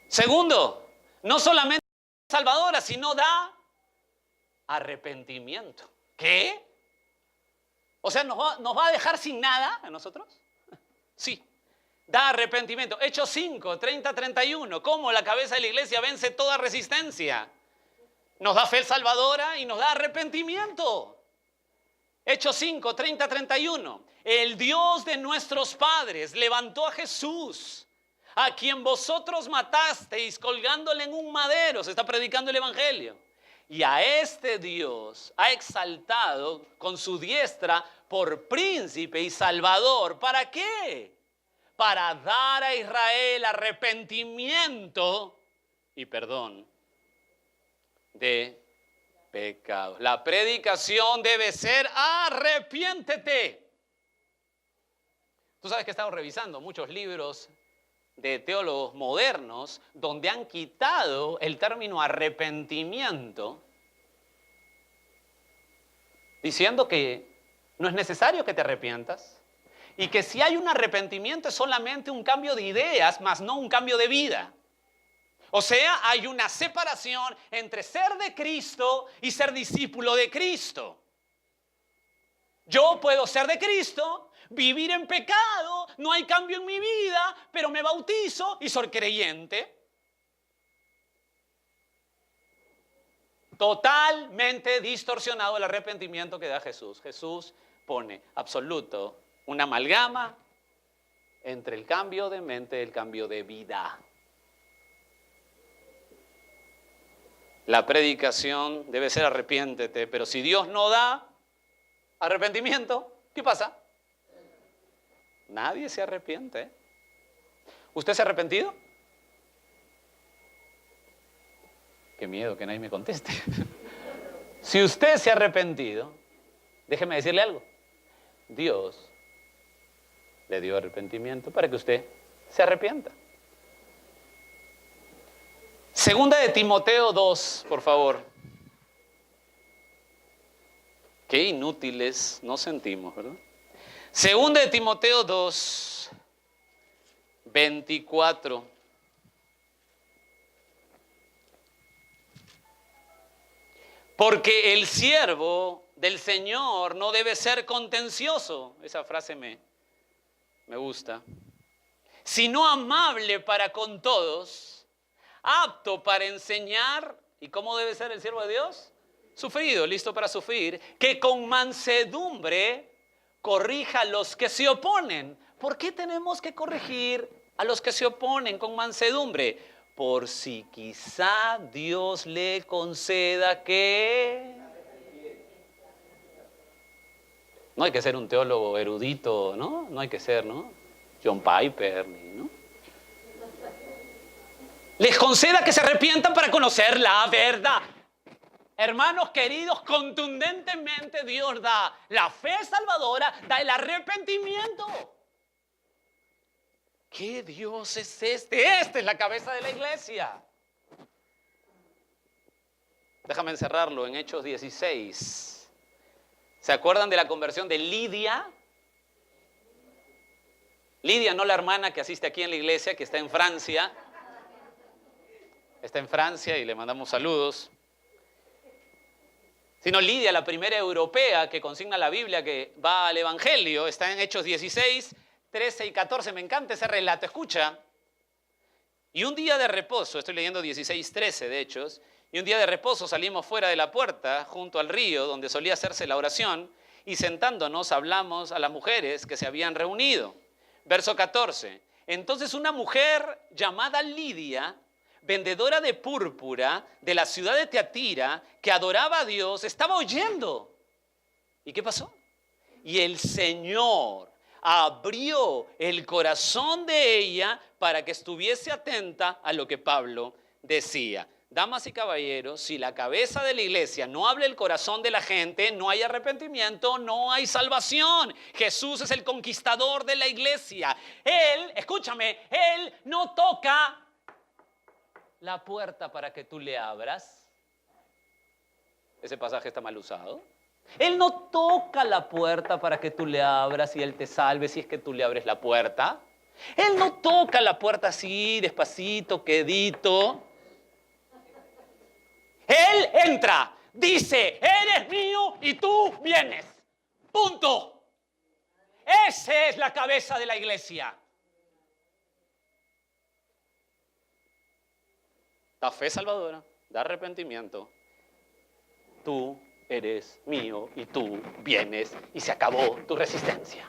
Segundo, no solamente salvadora, sino da arrepentimiento. ¿Qué? O sea, ¿nos va a dejar sin nada a nosotros? Sí, da arrepentimiento. Hechos 5, 30, 31. ¿Cómo la cabeza de la iglesia vence toda resistencia? Nos da fe salvadora y nos da arrepentimiento. Hechos 5, 30, 31. El Dios de nuestros padres levantó a Jesús, a quien vosotros matasteis colgándole en un madero. Se está predicando el evangelio. Y a este Dios ha exaltado con su diestra por príncipe y salvador. ¿Para qué? Para dar a Israel arrepentimiento y perdón de pecados. La predicación debe ser arrepiéntete. Tú sabes que he estado revisando muchos libros de teólogos modernos donde han quitado el término arrepentimiento, diciendo que no es necesario que te arrepientas y que si hay un arrepentimiento es solamente un cambio de ideas, más no un cambio de vida. O sea, hay una separación entre ser de Cristo y ser discípulo de Cristo. Yo puedo ser de Cristo, vivir en pecado, no hay cambio en mi vida, pero me bautizo y soy creyente. Totalmente distorsionado el arrepentimiento que da Jesús. Jesús pone absoluto una amalgama entre el cambio de mente y el cambio de vida. La predicación debe ser arrepiéntete, pero si Dios no da arrepentimiento, ¿qué pasa? Nadie se arrepiente. ¿Usted se ha arrepentido? Qué miedo que nadie me conteste. Si usted se ha arrepentido, déjeme decirle algo. Dios le dio arrepentimiento para que usted se arrepienta. Segunda de Timoteo 2, por favor. Qué inútiles nos sentimos, ¿verdad? Segunda de Timoteo 2, 24. Porque el siervo del Señor no debe ser contencioso. Esa frase me gusta. Sino amable para con todos, apto para enseñar. ¿Y cómo debe ser el siervo de Dios? Sufrido, listo para sufrir. Que con mansedumbre corrija a los que se oponen. ¿Por qué tenemos que corregir a los que se oponen con mansedumbre? Por si quizá Dios le conceda que... No hay que ser un teólogo erudito, ¿no? No hay que ser, ¿no? John Piper, ¿no? Les conceda que se arrepientan para conocer la verdad. Hermanos queridos, contundentemente Dios da la fe salvadora, da el arrepentimiento. ¿Qué Dios es este? Esta es la cabeza de la iglesia. Déjame encerrarlo en Hechos 16. ¿Se acuerdan de la conversión de Lidia? Lidia, no la hermana que asiste aquí en la iglesia, que está en Francia. Está en Francia y le mandamos saludos. Sino Lidia, la primera europea que consigna la Biblia, que va al Evangelio. Está en Hechos 16, 13 y 14. Me encanta ese relato. Escucha. Y un día de reposo, estoy leyendo 16, 13 de Hechos. Y un día de reposo salimos fuera de la puerta, junto al río, donde solía hacerse la oración. Y sentándonos hablamos a las mujeres que se habían reunido. Verso 14. Entonces una mujer llamada Lidia, vendedora de púrpura de la ciudad de Tiatira, que adoraba a Dios, estaba oyendo. ¿Y qué pasó? Y el Señor abrió el corazón de ella para que estuviese atenta a lo que Pablo decía. Damas y caballeros, si la cabeza de la iglesia no habla el corazón de la gente, no hay arrepentimiento, no hay salvación. Jesús es el conquistador de la iglesia. Él, escúchame, Él no toca la puerta para que tú le abras. Ese pasaje está mal usado. Él no toca la puerta para que tú le abras y Él te salve si es que tú le abres la puerta. Él no toca la puerta así, despacito, quedito. Él entra, dice, eres mío y tú vienes. Punto. Esa es la cabeza de la iglesia. Da fe salvadora, da arrepentimiento. Tú eres mío y tú vienes y se acabó tu resistencia.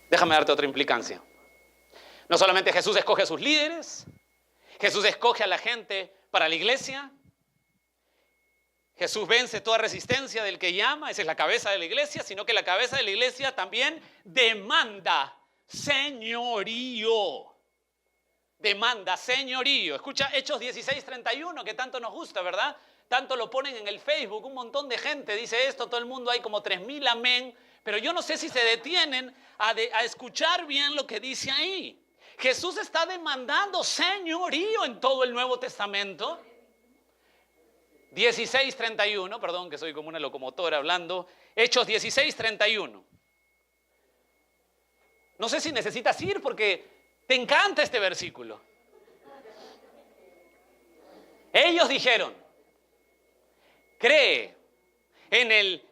Déjame darte otra implicancia. No solamente Jesús escoge a sus líderes, Jesús escoge a la gente para la iglesia. Jesús vence toda resistencia del que llama, esa es la cabeza de la iglesia, sino que la cabeza de la iglesia también demanda señorío. Demanda señorío. Escucha Hechos 16:31, que tanto nos gusta, ¿verdad? Tanto lo ponen en el Facebook, un montón de gente dice esto, todo el mundo, hay como 3,000 amén, pero yo no sé si se detienen a escuchar bien lo que dice ahí. Jesús está demandando señorío en todo el Nuevo Testamento. 16:31, perdón que soy como una locomotora hablando. Hechos 16:31. No sé si necesitas ir porque te encanta este versículo. Ellos dijeron, cree en el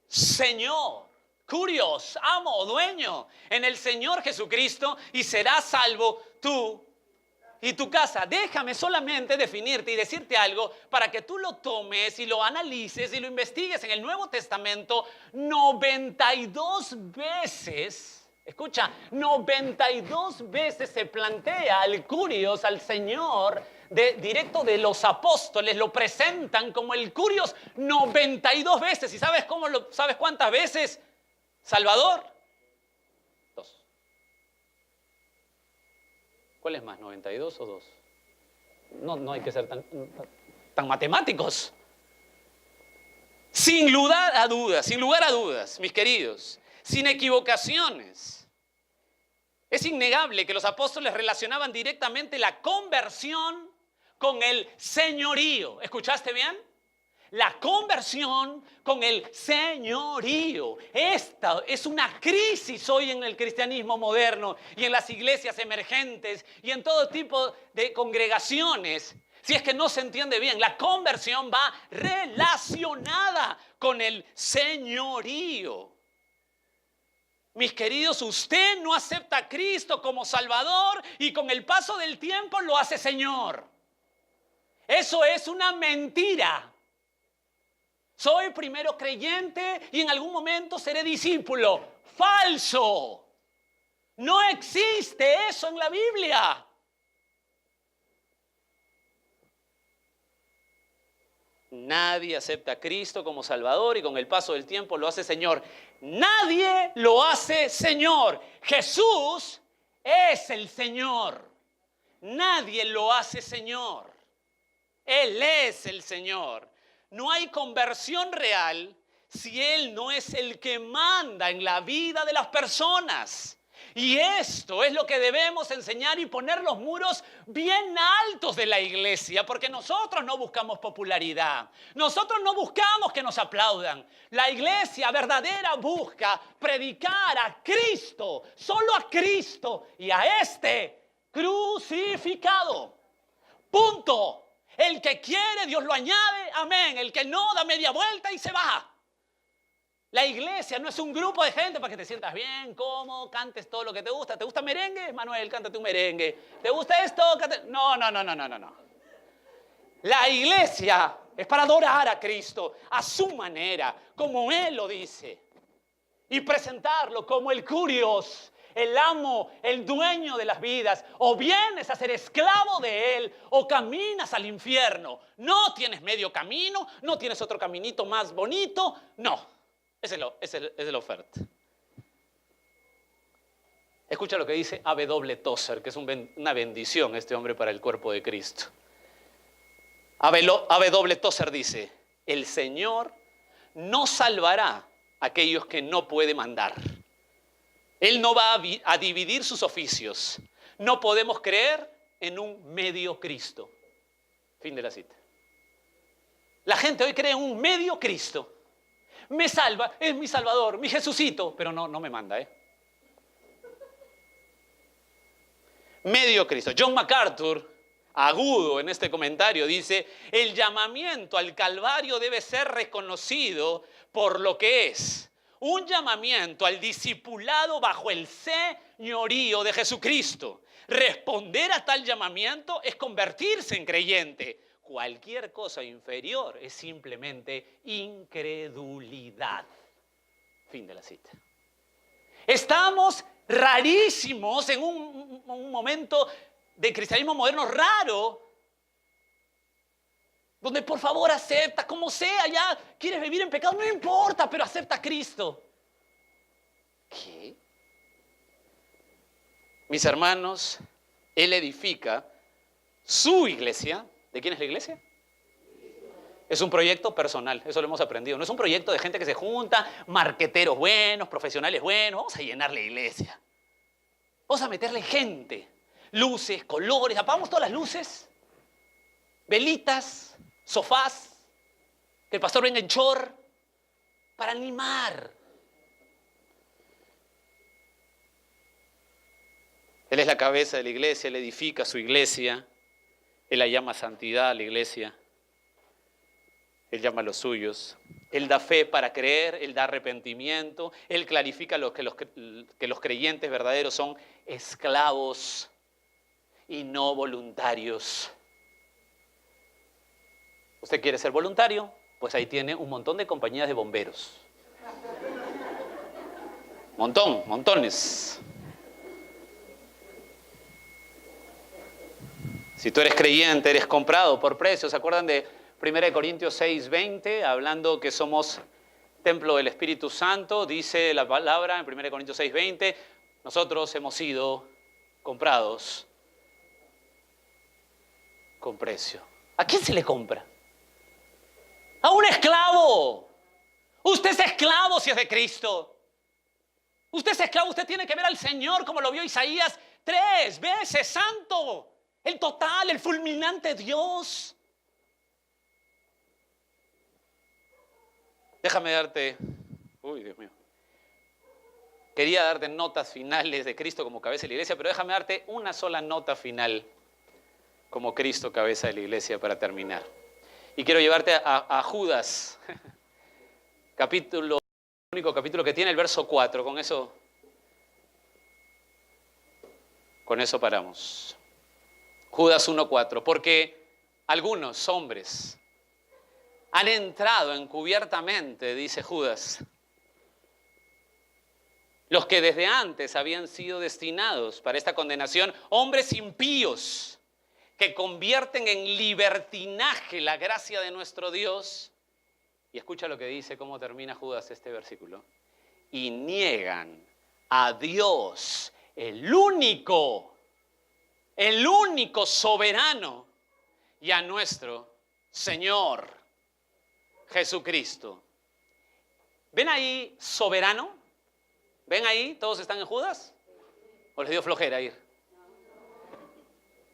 Señor, Kurios, amo, dueño, en el Señor Jesucristo y serás salvo tú y tu casa. Déjame solamente definirte y decirte algo para que tú lo tomes y lo analices y lo investigues. En el Nuevo Testamento 92 veces... Escucha, 92 veces se plantea al Kurios, al Señor, directo de los apóstoles, lo presentan como el Kurios 92 veces. ¿Y sabes sabes cuántas veces? Salvador. 2. ¿Cuál es más, 92 o 2? No hay que ser tan matemáticos. Sin lugar a dudas, mis queridos, sin equivocaciones. Es innegable que los apóstoles relacionaban directamente la conversión con el señorío. ¿Escuchaste bien? la conversión con el señorío. Esta es una crisis hoy en el cristianismo moderno y en las iglesias emergentes y en todo tipo de congregaciones. Si es que no se entiende bien, la conversión va relacionada con el señorío. Mis queridos, usted no acepta a Cristo como Salvador y con el paso del tiempo lo hace Señor. Eso es una mentira. Soy primero creyente y en algún momento seré discípulo. ¡Falso! No existe eso en la Biblia. Nadie acepta a Cristo como Salvador y con el paso del tiempo lo hace Señor. Nadie lo hace Señor. Jesús es el Señor. Nadie lo hace Señor. Él es el Señor. No hay conversión real si Él no es el que manda en la vida de las personas. Y esto es lo que debemos enseñar y poner los muros bien altos de la iglesia, porque nosotros no buscamos popularidad, nosotros no buscamos que nos aplaudan. La iglesia verdadera busca predicar a Cristo, solo a Cristo y a este crucificado. Punto. El que quiere, Dios lo añade, amén. El que no, da media vuelta y se va. La iglesia no es un grupo de gente para que te sientas bien, cómodo, cantes todo lo que te gusta. ¿Te gusta merengue? Manuel, cántate un merengue. ¿Te gusta esto? No. La iglesia es para adorar a Cristo a su manera, como Él lo dice. Y presentarlo como el Curios, el amo, el dueño de las vidas. O vienes a ser esclavo de Él o caminas al infierno. No tienes medio camino, no tienes otro caminito más bonito, no. Esa es la oferta. Escucha lo que dice A.W. Tozer, que es una bendición este hombre para el cuerpo de Cristo. A.W. Tozer dice: el Señor no salvará a aquellos que no puede mandar. Él no va a dividir sus oficios. No podemos creer en un medio Cristo. Fin de la cita. La gente hoy cree en un medio Cristo. Me salva, es mi Salvador, mi Jesucito, pero no me manda, Medio Cristo. John MacArthur, agudo en este comentario, dice: el llamamiento al Calvario debe ser reconocido por lo que es. Un llamamiento al discipulado bajo el señorío de Jesucristo. Responder a tal llamamiento es convertirse en creyente. Cualquier cosa inferior es simplemente incredulidad. Fin de la cita. Estamos rarísimos en un momento de cristianismo moderno raro, donde por favor acepta, como sea, ya quieres vivir en pecado, no importa, pero acepta a Cristo. ¿Qué? Mis hermanos, Él edifica su iglesia. ¿De quién es la iglesia? Es un proyecto personal, eso lo hemos aprendido. No es un proyecto de gente que se junta, marqueteros buenos, profesionales buenos. Vamos a llenar la iglesia. Vamos a meterle gente, luces, colores. Apagamos todas las luces, velitas, sofás, que el pastor venga en short, para animar. Él es la cabeza de la iglesia, Él edifica su iglesia. Él la llama santidad a la iglesia. Él llama a los suyos. Él da fe para creer, Él da arrepentimiento. Él clarifica que los creyentes verdaderos son esclavos y no voluntarios. ¿Usted quiere ser voluntario? Pues ahí tiene un montón de compañías de bomberos. Montones. Si tú eres creyente, eres comprado por precio. ¿Se acuerdan de 1 Corintios 6:20? Hablando que somos templo del Espíritu Santo. Dice la palabra en 1 Corintios 6:20, nosotros hemos sido comprados con precio. ¿A quién se le compra? A un esclavo. Usted es esclavo si es de Cristo. Usted es esclavo, usted tiene que ver al Señor como lo vio Isaías 3 veces, santo. El total, el fulminante Dios. Déjame darte, uy, Dios mío. Quería darte notas finales de Cristo como cabeza de la iglesia, pero déjame darte una sola nota final como Cristo cabeza de la iglesia para terminar. Y quiero llevarte a Judas, capítulo, el único capítulo que tiene, el verso 4. Con eso paramos. Judas 1:4. Porque algunos hombres han entrado encubiertamente, dice Judas, los que desde antes habían sido destinados para esta condenación, hombres impíos que convierten en libertinaje la gracia de nuestro Dios. Y escucha lo que dice, cómo termina Judas este versículo. Y niegan a Dios, el único soberano, y a nuestro Señor Jesucristo. ¿Ven ahí soberano? ¿Ven ahí? ¿Todos están en Judas? ¿O les dio flojera ir?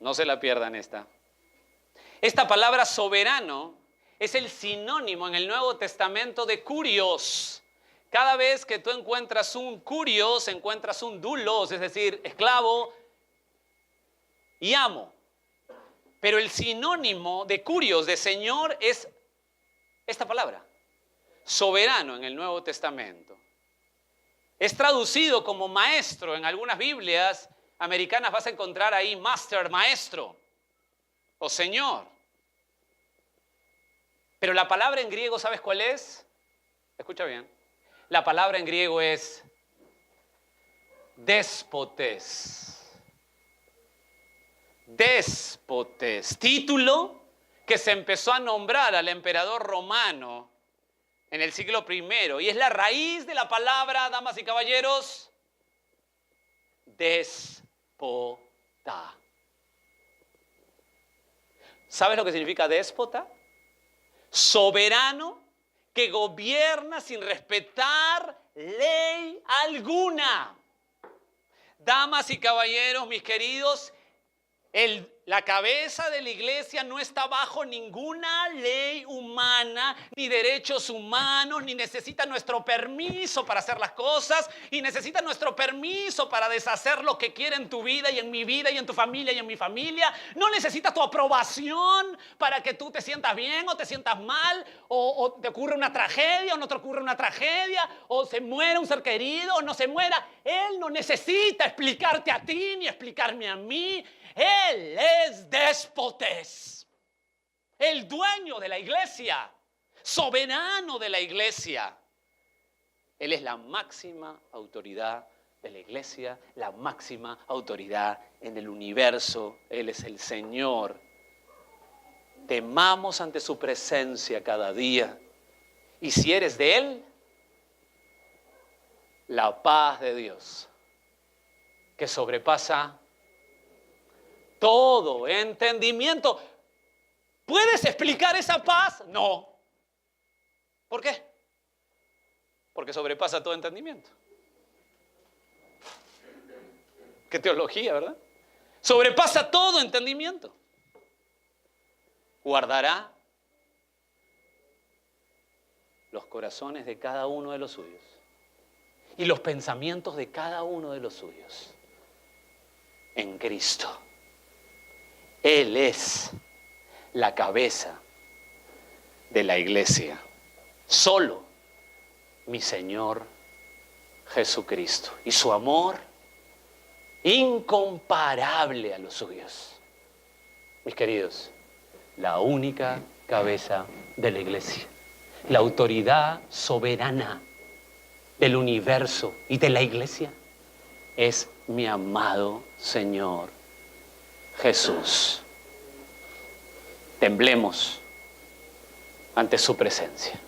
No se la pierdan esta. Esta palabra soberano es el sinónimo en el Nuevo Testamento de kurios. Cada vez que tú encuentras un kurios, encuentras un doulos, es decir, esclavo y amo. Pero el sinónimo de kurios, de Señor, es esta palabra, soberano en el Nuevo Testamento. Es traducido como maestro. En algunas Biblias americanas vas a encontrar ahí master, maestro o señor. Pero la palabra en griego, ¿sabes cuál es? Escucha bien. La palabra en griego es déspotes. Déspotes. Título que se empezó a nombrar al emperador romano en el siglo I, y es la raíz de la palabra, damas y caballeros, déspota. ¿Sabes lo que significa déspota? Soberano que gobierna sin respetar ley alguna. Damas y caballeros, mis queridos, la cabeza de la iglesia no está bajo ninguna ley humana, ni derechos humanos, ni necesita nuestro permiso para hacer las cosas, y necesita nuestro permiso para deshacer lo que quiere en tu vida y en mi vida y en tu familia y en mi familia. No necesita tu aprobación para que tú te sientas bien o te sientas mal, o te ocurre una tragedia o no te ocurre una tragedia, o se muere un ser querido o no se muera. Él no necesita explicarte a ti ni explicarme a mí. Él es déspotes, el dueño de la iglesia, soberano de la iglesia. Él es la máxima autoridad de la iglesia, la máxima autoridad en el universo. Él es el Señor. Temamos ante su presencia cada día. Y si eres de Él, la paz de Dios, que sobrepasa todo entendimiento. ¿Puedes explicar esa paz? No. ¿Por qué? Porque sobrepasa todo entendimiento. Qué teología, ¿verdad? Sobrepasa todo entendimiento. Guardará los corazones de cada uno de los suyos y los pensamientos de cada uno de los suyos en Cristo. Él es la cabeza de la iglesia. Solo mi Señor Jesucristo. Y su amor incomparable a los suyos. Mis queridos, la única cabeza de la iglesia. La autoridad soberana del universo y de la iglesia es mi amado Señor Jesús. Temblemos ante su presencia.